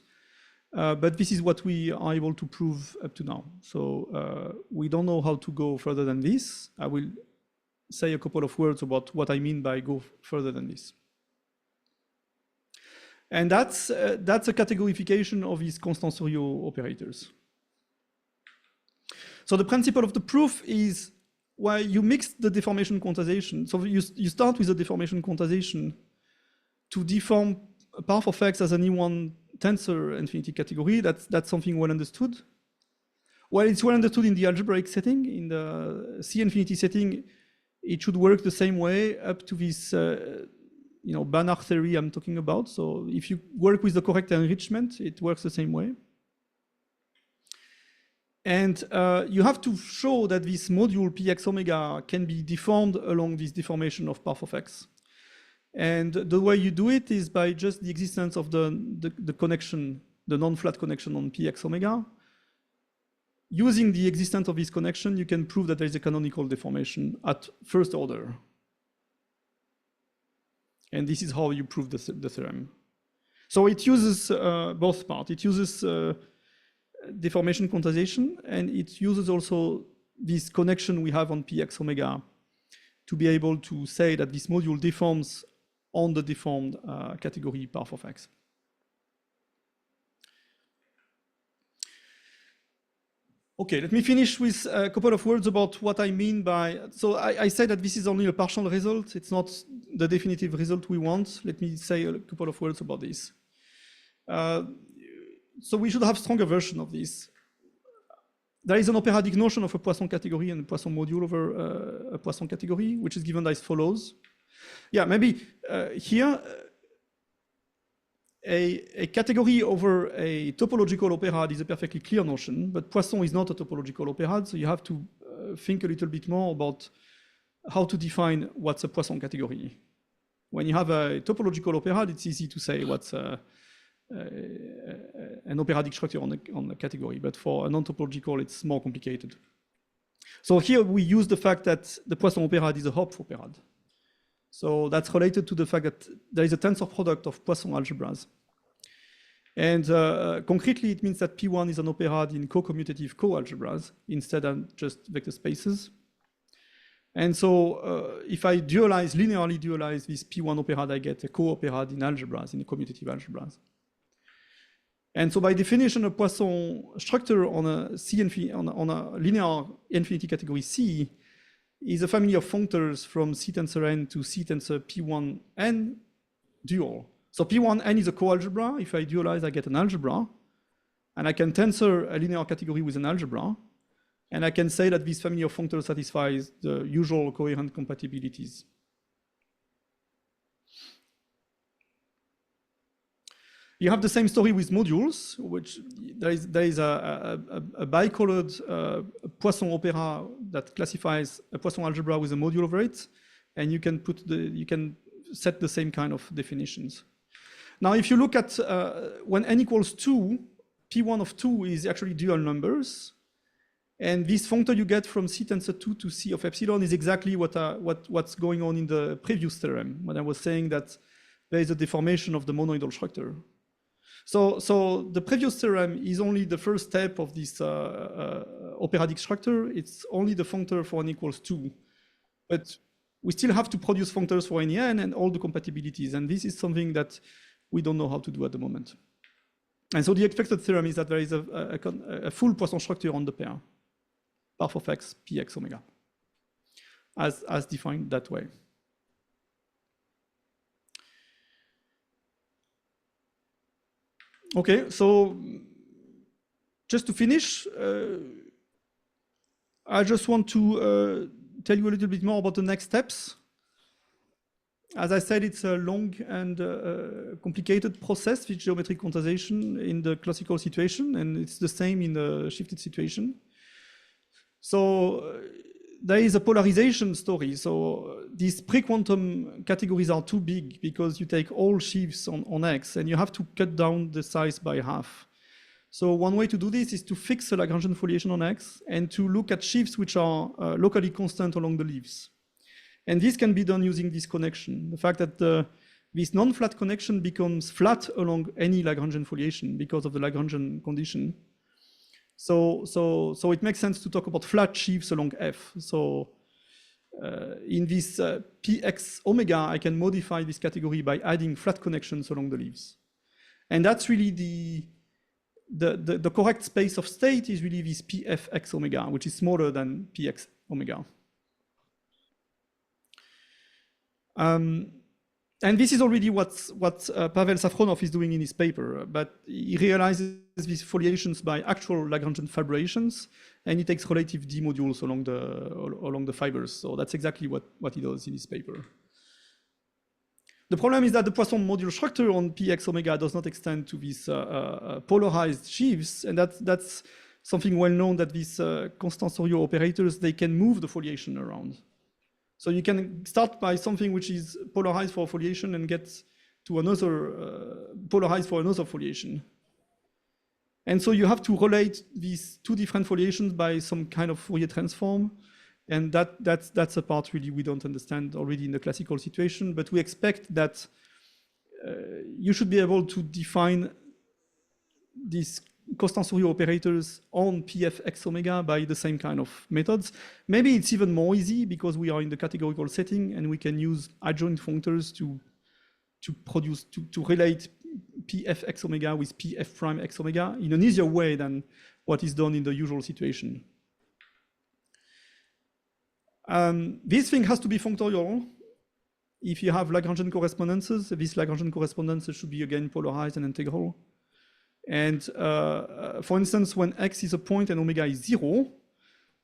But this is what we are able to prove up to now. So we don't know how to go further than this. I will say a couple of words about what I mean by go further than this. And that's a categorification of these constant Souriau operators. So the principle of the proof is why you mix the deformation quantization. So you start with the deformation quantization to deform parf of X as an E1 tensor infinity category. That's something well understood. Well, it's well understood in the algebraic setting. In the C infinity setting, it should work the same way up to this Banach theory I'm talking about. So if you work with the correct enrichment, it works the same way. And you have to show that this module Px omega can be deformed along this deformation of parf of X. And the way you do it is by just the existence of the connection, the non-flat connection on Px omega. Using the existence of this connection, you can prove that there is a canonical deformation at first order. And this is how you prove the theorem. So it uses both parts. It uses deformation quantization, and it uses also this connection we have on px omega to be able to say that this module deforms on the deformed category path of x. Okay, let me finish with a couple of words about what I mean by, so I said that this is only a partial result, it's not the definitive result we want. Let me say a couple of words about this. So we should have a stronger version of this. There is an operatic notion of a Poisson category and a Poisson module over a Poisson category, which is given as follows. Yeah, maybe here, a category over a topological operad is a perfectly clear notion, but Poisson is not a topological operad, so you have to think a little bit more about how to define what's a Poisson category. When you have a topological operad, it's easy to say what's an operatic structure on a category, but for a non-topological, it's more complicated. So here we use the fact that the Poisson operad is a Hopf operad. So that's related to the fact that there is a tensor product of Poisson algebras. And concretely, it means that P1 is an operad in co-commutative co-algebras instead of just vector spaces. And so if I linearly dualize this P1 operad, I get a co-operad in algebras, in commutative algebras. And so by definition, a Poisson structure on a on a linear infinity category C is a family of functors from C tensor n to C tensor P1n dual. So P1n is a coalgebra. If I dualize, I get an algebra. And I can tensor a linear category with an algebra. And I can say that this family of functors satisfies the usual coherent compatibilities. You have the same story with modules, which there is a bicolored Poisson opera that classifies a Poisson algebra with a module over it, and you can set the same kind of definitions. Now, if you look at when n equals 2, P1 of 2 is actually dual numbers, and this functor you get from C tensor 2 to C of epsilon is exactly what's going on in the previous theorem when I was saying that there is a deformation of the monoidal structure. So the previous theorem is only the first step of this operatic structure. It's only the functor for n equals 2. But we still have to produce functors for any n and all the compatibilities. And this is something that we don't know how to do at the moment. And so the expected theorem is that there is a full Poisson structure on the pair, path of x, px omega, as defined that way. Okay, so just to finish, I just want to tell you a little bit more about the next steps. As I said, it's a long and complicated process with geometric quantization in the classical situation, and it's the same in the shifted situation. So there is a polarization story. So these prequantum categories are too big because you take all sheaves on X and you have to cut down the size by half. So one way to do this is to fix a Lagrangian foliation on X and to look at sheaves which are locally constant along the leaves. And this can be done using this connection. The fact that this non-flat connection becomes flat along any Lagrangian foliation because of the Lagrangian condition. So it makes sense to talk about flat sheaves along F. So in this px omega, I can modify this category by adding flat connections along the leaves. And that's really the correct space of state is really this pfx omega, which is smaller than px omega. And this is already what Pavel Safronov is doing in his paper, but he realizes these foliations by actual Lagrangian fibrations, and he takes relative D modules along the fibers. So that's exactly what he does in his paper. The problem is that the Poisson module structure on px omega does not extend to these polarized sheaves, and that's something well known that these Kostant Souriau operators, they can move the foliation around. So you can start by something which is polarized for a foliation and get to another polarized for another foliation. And so you have to relate these two different foliations by some kind of Fourier transform. And that's a part really we don't understand already in the classical situation, but we expect that you should be able to define this Kostant Souriau operators on PF x omega by the same kind of methods. Maybe it's even more easy because we are in the categorical setting and we can use adjoint functors to relate PF x omega with PF prime x omega in an easier way than what is done in the usual situation. This thing has to be functorial. If you have Lagrangian correspondences, this Lagrangian correspondence should be again polarized and integral. And for instance, when x is a point and omega is 0,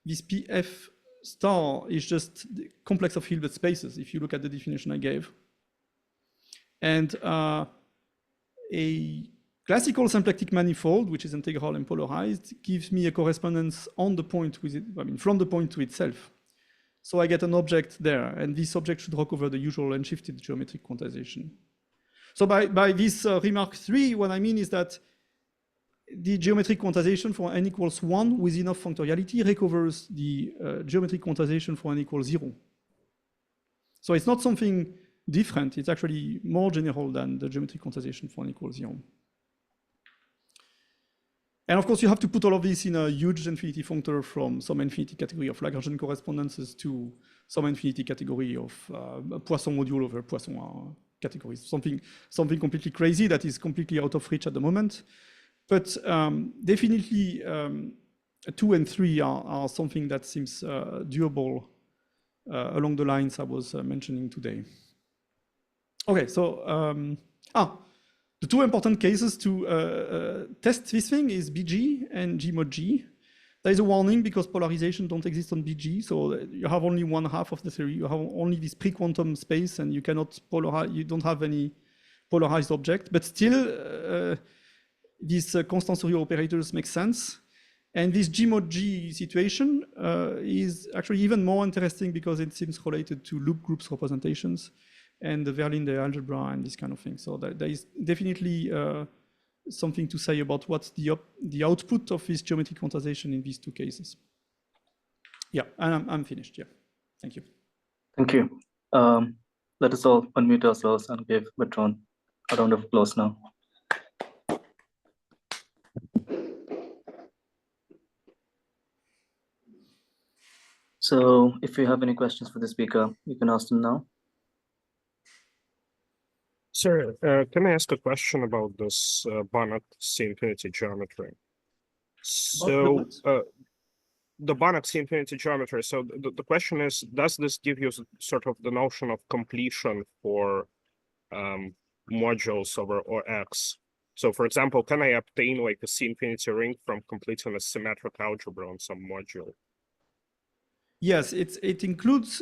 this PF star is just the complex of Hilbert spaces, if you look at the definition I gave. And a classical symplectic manifold, which is integral and polarized, gives me a correspondence on the point with it, I mean, from the point to itself. So I get an object there, and this object should recover the usual unshifted geometric quantization. So by this remark 3, what I mean is that the geometric quantization for n equals 1 with enough functoriality recovers the geometric quantization for n equals 0. So it's not something different, it's actually more general than the geometric quantization for n equals 0. And of course, you have to put all of this in a huge infinity functor from some infinity category of Lagrangian correspondences to some infinity category of Poisson module over Poisson categories. Something completely crazy that is completely out of reach at the moment. But definitely 2 and 3 are something that seems doable along the lines I was mentioning today. Okay, so the 2 important cases to test this thing is BG and G mod G. There is a warning because polarization don't exist on BG, so you have only one half of the theory. You have only this prequantum space, and you cannot polarize. You don't have any polarized object. But still, these Kostant Souriau operators make sense. And this G mod G situation is actually even more interesting because it seems related to loop groups representations and the Verlinde algebra and this kind of thing. So there is definitely something to say about what's the output of this geometric quantization in these 2 cases. Yeah, and I'm finished. Yeah, thank you.
Thank you. Let us all unmute ourselves and give Bertrand a round of applause now. So if you have any questions for the speaker, you can ask them now.
Sir, can I ask a question about this Banach C-infinity geometry? So the Banach C-infinity geometry. So the question is, does this give you sort of the notion of completion for modules over OX? So for example, can I obtain like a C-infinity ring from completing a symmetric algebra on some module?
Yes, it includes,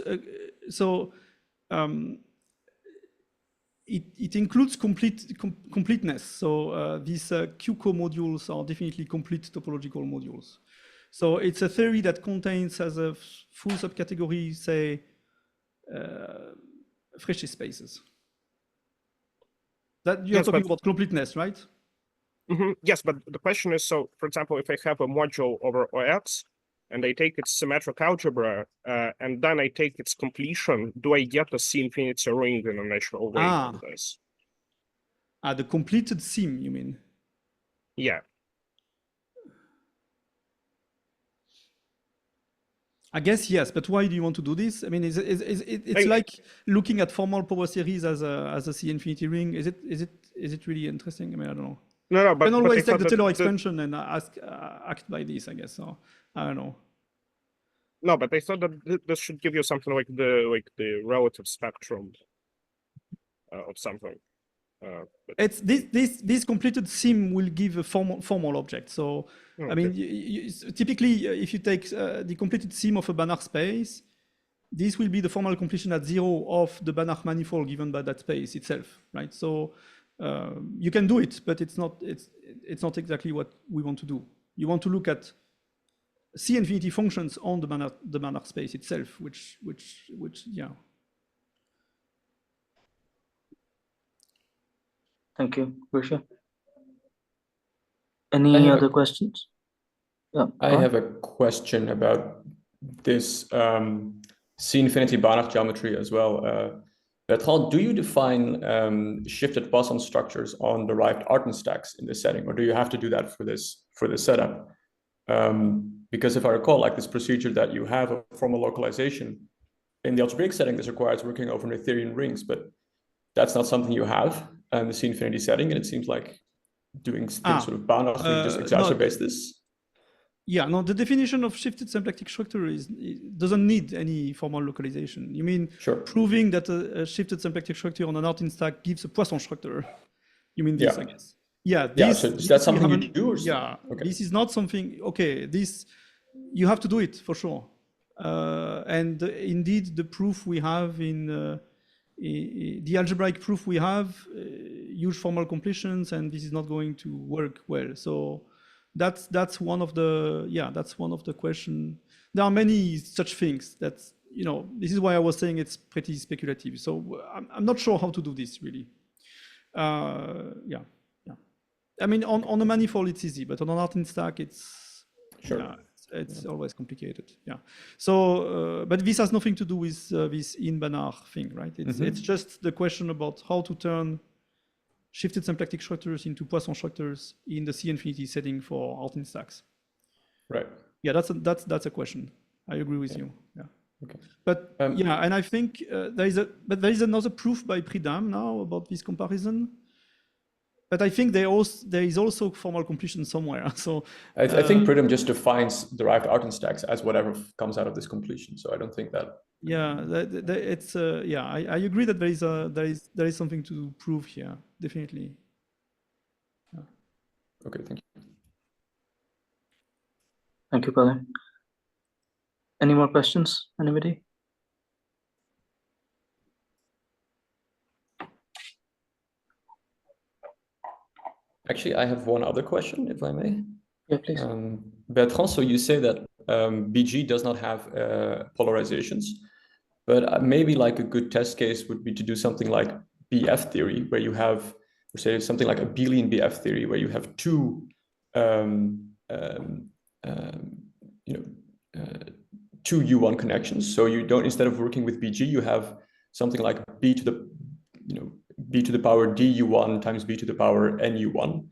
it includes completeness. So these QCO modules are definitely complete topological modules. So it's a theory that contains as a full subcategory, say, Fréchet spaces. That you're talking about completeness, right?
Mm-hmm. Yes, but the question is, so for example, if I have a module over OX, and I take its symmetric algebra, and then I take its completion, do I get a C-infinity ring in a natural way from this?
The completed sim, you mean?
Yeah.
I guess yes, but why do you want to do this? I mean, it's like looking at formal power series as a C-infinity ring. Is it really interesting? I mean, I don't know.
No, but
you can always take the Taylor expansion and act by this, I guess. So I don't know.
No, but I thought that this should give you something like the relative spectrum of something.
It's this completed sim will give a formal object. So okay. I mean, typically, if you take the completed sim of a Banach space, this will be the formal completion at 0 of the Banach manifold given by that space itself, right? So you can do it, but it's not exactly what we want to do. You want to look at C-infinity functions on the Banach space itself, which yeah.
Thank you, Grisha. Any other questions? Yeah,
I have a question about this C-infinity Banach geometry as well. Bertrand, do you define shifted Poisson structures on derived Artin stacks in this setting, or do you have to do that for this for the setup. Because if I recall, like this procedure that you have of formal localization, in the algebraic setting, this requires working over Noetherian rings, but that's not something you have in the C-infinity setting, and it seems like doing things sort of boundlessly just exacerbates this.
Yeah, no, the definition of shifted symplectic structure doesn't need any formal localization. You mean proving that a shifted symplectic structure on an Artin stack gives a Poisson structure? You mean this, I guess? Yeah,
so that's something you do?
This is not something, this, you have to do it for sure. And indeed, the proof we have in the algebraic proof we have, huge formal completions, and this is not going to work well. So that's one of the question. There are many such things that, this is why I was saying it's pretty speculative. So I'm not sure how to do this really. I mean, on a manifold it's easy, but on an Artin stack it's it's always complicated. Yeah. So, but this has nothing to do with this in-Banach thing, right? It's just the question about how to turn shifted symplectic structures into Poisson structures in the C-infinity setting for Artin stacks.
Right.
Yeah, that's a question. I agree with you. Yeah.
Okay.
But and I think there is another proof by Pridham now about this comparison. But I think there is also formal completion somewhere. So
I think Pridham just defines derived Artin stacks as whatever comes out of this completion. So I don't think that.
Yeah, it's I agree that there is something to prove here, definitely. Yeah.
Okay, thank you.
Thank you, Colin. Any more questions, anybody?
Actually, I have one other question, if I may.
Yeah, please.
Bertrand, so you say that BG does not have polarizations, but maybe like a good test case would be to do something like BF theory, where you have, or say something like a Abelian BF theory, where you have two, two U1 connections. So you don't, instead of working with BG, you have something like B to the power du1 times b to the power nu1.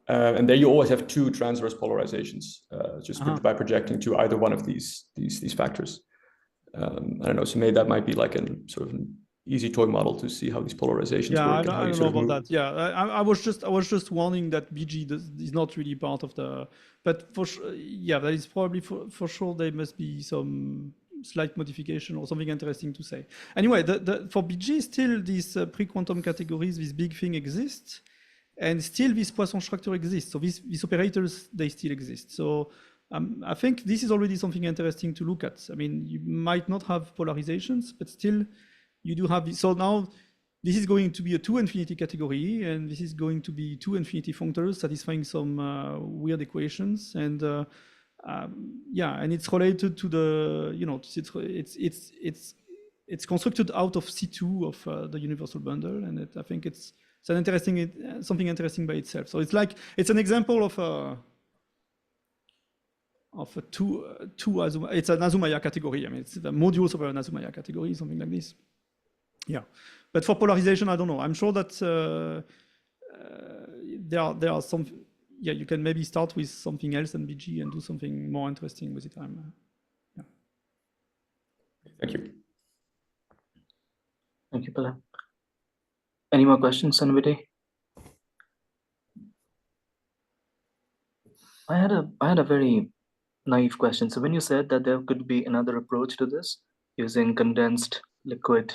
And there you always have two transverse polarizations, just by projecting to either one of these factors. I don't know, so maybe that might be like a sort of an easy toy model to see how these polarizations work.
I don't know about that. Yeah, I was just warning that BG is not really part of the, but for sure, that is probably for sure there must be some slight modification or something interesting to say. Anyway, for BG, still these prequantum categories, this big thing exists, and still this Poisson structure exists. So these operators, they still exist. So I think this is already something interesting to look at. I mean, you might not have polarizations, but still you do have this. So now this is going to be a 2-infinity category, and this is going to be 2-infinity functors satisfying some weird equations. And and it's related to the, it's constructed out of C2 of the universal bundle, and I think it's an interesting, something interesting by itself. So it's like, it's an example of a two it's an Azumaya category. I mean, it's the modules of an Azumaya category, something like this. Yeah, but for polarization, I don't know. I'm sure that there are some. Yeah, you can maybe start with something else than BG and do something more interesting with it. Yeah.
Thank you.
Thank you, Pala. Any more questions, anybody? I had a very naive question. So when you said that there could be another approach to this using condensed liquid,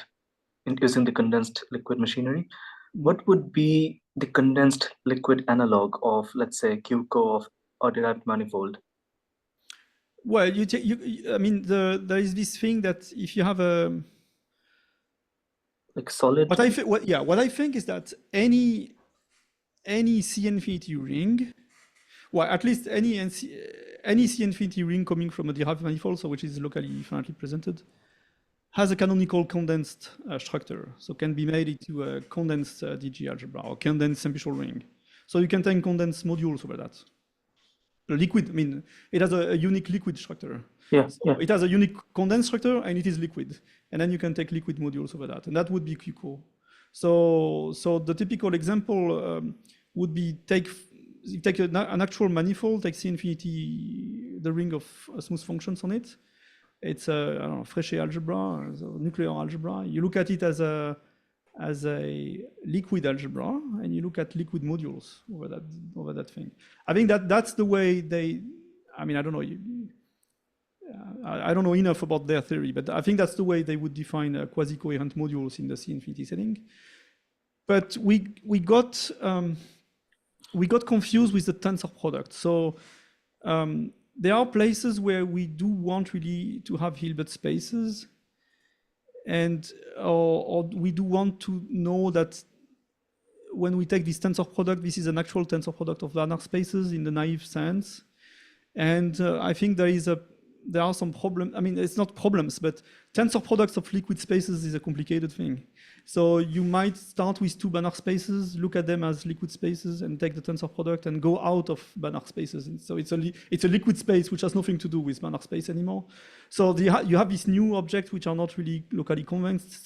using the condensed liquid machinery, what would be the condensed liquid analog of, let's say, QCO of or derived manifold?
Well, I mean, there is this thing that if you have a
like solid.
What I think is that any C-infinity ring, well, at least any C-infinity ring coming from a derived manifold, so which is locally finitely presented, has a canonical condensed structure, so can be made into a condensed DG algebra or condensed simple ring. So you can take condensed modules over that. The liquid, I mean, it has a unique liquid structure.
Yeah,
so it has a unique condensed structure and it is liquid. And then you can take liquid modules over that, and that would be QCO. So the typical example would be take you take an actual manifold, take C infinity, the ring of smooth functions on it. It's a, I don't know, Fréchet algebra, so nuclear algebra. You look at it as a liquid algebra, and you look at liquid modules over that thing. I think that's the way they. I mean, I don't know. I don't know enough about their theory, but I think that's the way they would define quasi-coherent modules in the C infinity setting. But we got confused with the tensor product. So there are places where we do want really to have Hilbert spaces, and or we do want to know that when we take this tensor product, this is an actual tensor product of Banach spaces in the naive sense. And I think there are some problems. I mean, it's not problems, but tensor products of liquid spaces is a complicated thing. So you might start with two Banach spaces, look at them as liquid spaces, and take the tensor product and go out of Banach spaces. And so it's a liquid space which has nothing to do with Banach space anymore. So you have these new objects which are not really locally convex,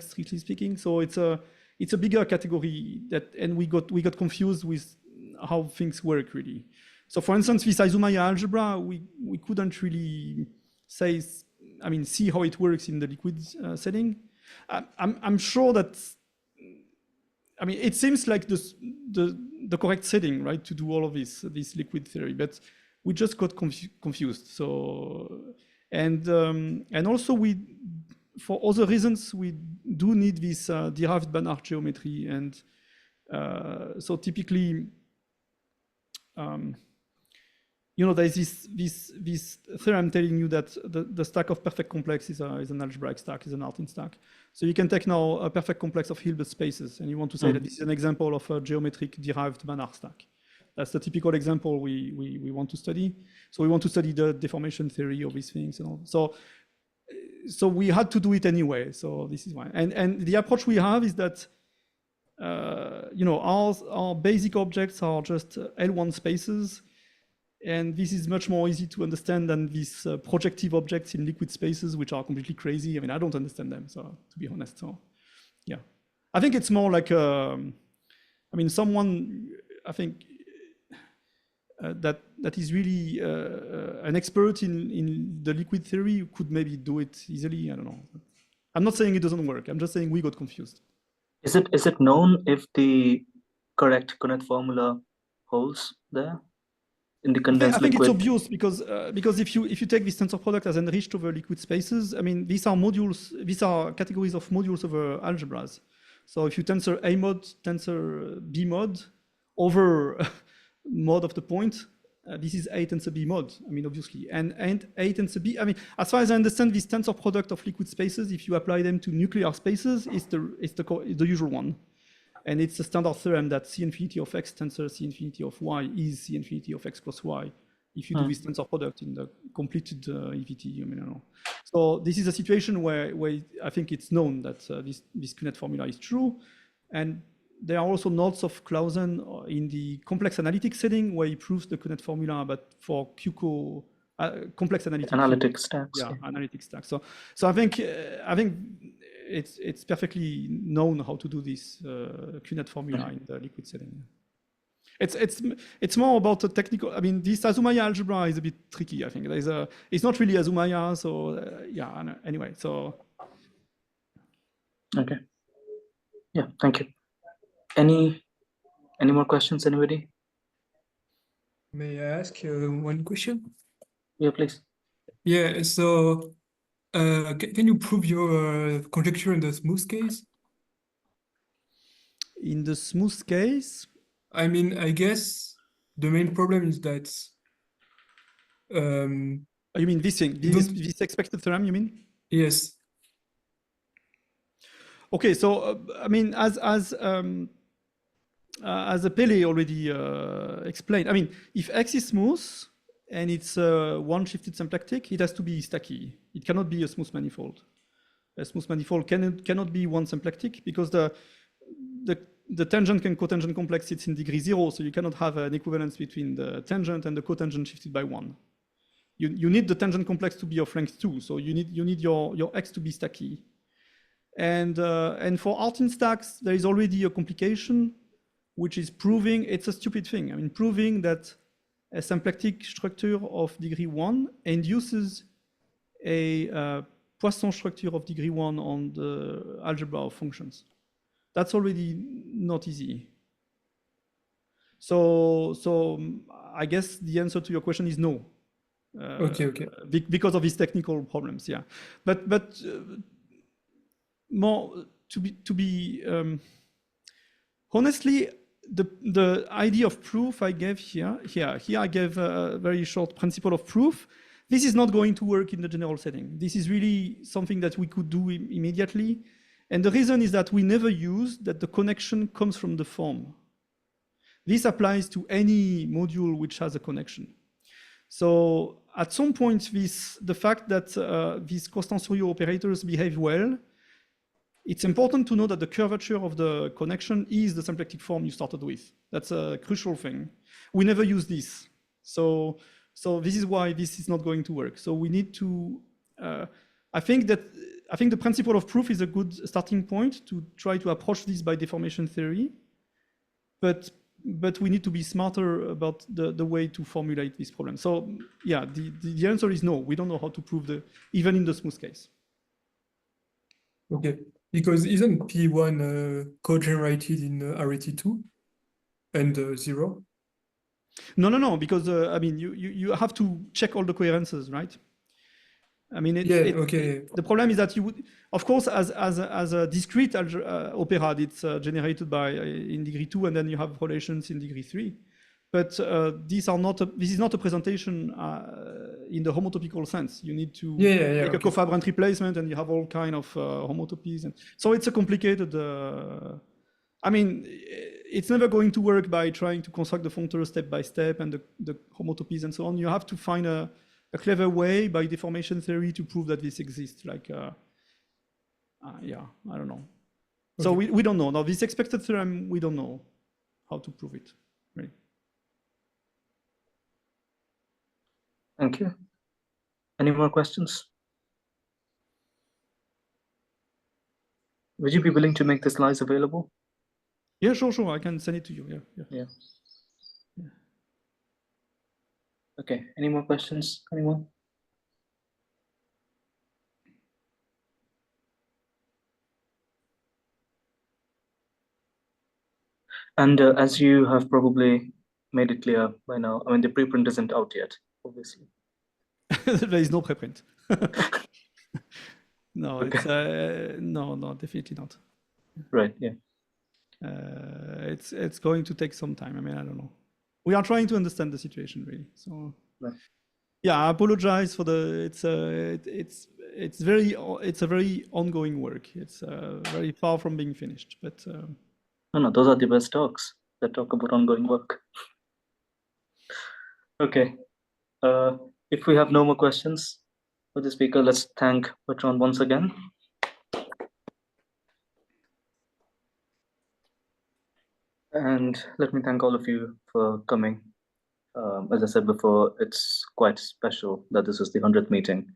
strictly speaking. So it's a bigger category and we got confused with how things work really. So for instance, with Azumaya algebra, we couldn't really see how it works in the liquid setting. I'm sure that, I mean, it seems like the correct setting, right, to do all of this liquid theory, but we just got confused. So, and also for other reasons, we do need this derived Banach geometry. And so typically, there's this theorem telling you that the stack of perfect complex is an algebraic stack, is an Artin stack. So you can take now a perfect complex of Hilbert spaces, and you want to say that this is an example of a geometric derived Banach stack. That's the typical example we want to study. So we want to study the deformation theory of these things and all. So we had to do it anyway. So this is why. And the approach we have is that our basic objects are just L1 spaces. And this is much more easy to understand than these projective objects in liquid spaces, which are completely crazy. I mean, I don't understand them, so to be honest. So, yeah, I think it's more like, someone, I think, that is really an expert in the liquid theory could maybe do it easily. I don't know. I'm not saying it doesn't work. I'm just saying we got confused.
Is it known if the correct Conet formula holds there? In the condensed
I think
liquid.
it's obvious because if you take this tensor product as enriched over liquid spaces, I mean, these are categories of modules over algebras. So if you tensor A mod, tensor B mod over mod of the point, this is A tensor B mod, I mean, obviously. And A tensor B, I mean, as far as I understand, this tensor product of liquid spaces, if you apply them to nuclear spaces, is the usual one. And it's a standard theorem that C infinity of X tensor C infinity of Y is C infinity of X plus Y. If you do this tensor product in the completed EVT, I mean, I don't know. So this is a situation where I think it's known that this Conet formula is true. And there are also notes of Clausen in the complex analytic setting where he proves the Conet formula, but for QCO, complex analytic
stacks.
Yeah, analytic stacks. So I think it's perfectly known how to do this Conet formula in the liquid setting. It's more about the technical. I mean, this Azumaya algebra is a bit tricky. I think it's not really Azumaya. So yeah. Anyway, so
okay. Yeah. Thank you. Any more questions? Anybody?
May I ask one question?
Yeah, please.
Yeah. So. Can you prove your conjecture in the smooth case?
In the smooth case?
I mean, I guess the main problem is that...
you mean this thing, this expected theorem, you mean?
Yes.
Okay, so, I mean, as Pele already explained, I mean, if X is smooth, and it's one shifted symplectic, it has to be stacky. It cannot be a smooth manifold. A smooth manifold cannot be one symplectic because the tangent and cotangent complex sits in degree 0, so you cannot have an equivalence between the tangent and the cotangent shifted by 1. You need the tangent complex to be of length 2, so you need your X to be stacky. And for Artin stacks, there is already a complication which is proving, it's a stupid thing. I mean, proving that a symplectic structure of degree 1 induces a Poisson structure of degree 1 on the algebra of functions. That's already not easy. So I guess the answer to your question is no.
Okay.
Because of these technical problems, yeah. But more to be honestly, the idea of proof I gave here I gave a very short principle of proof. This is not going to work in the general setting. This is really something that we could do immediately. And the reason is that we never use that the connection comes from the form. This applies to any module which has a connection. So at some point, the fact that these Kostant Souriau operators behave well, it's important to know that the curvature of the connection is the symplectic form you started with. That's a crucial thing. We never use this. So this is why this is not going to work. So we need to, I think the principle of proof is a good starting point to try to approach this by deformation theory. But we need to be smarter about the way to formulate this problem. So yeah, the answer is no. We don't know how to prove even in the smooth case.
Okay, because isn't P1 co-generated in arity 2 and 0?
No, because I mean, you have to check all the coherences, right? I mean,
okay.
The problem is that you would, of course, as a discrete opera, it's generated in degree 2, and then you have relations in degree 3. But this is not a presentation in the homotopical sense. You need to make a cofactorant replacement, and you have all kind of homotopies, and so it's a complicated. I mean, it's never going to work by trying to construct the functor step by step and the homotopies and so on. You have to find a clever way by deformation theory to prove that this exists. Like, yeah, I don't know. Okay. So we don't know. Now, this expected theorem, we don't know how to prove it, really.
Thank you. Any more questions? Would you be willing to make the slides available?
Yeah, sure. I can send it to you. Yeah.
Okay. Any more questions? Anyone? And as you have probably made it clear by now, I mean, the preprint isn't out yet, obviously.
There is no preprint. No,
okay.
It's no, definitely not.
Right. Yeah.
It's going to take some time. I mean, I don't know. We are trying to understand the situation, really. So
right.
Yeah, I apologize for it's a very ongoing work. It's very far from being finished, but
no, those are the best talks that talk about ongoing work. Okay. If we have no more questions for the speaker, let's thank Bertrand once again. And let me thank all of you for coming. As I said before, it's quite special that this is the 100th meeting.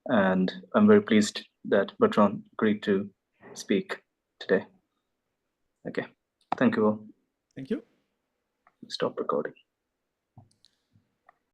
And I'm very pleased that Bertrand agreed to speak today. Okay, thank you all.
Thank you.
Stop recording.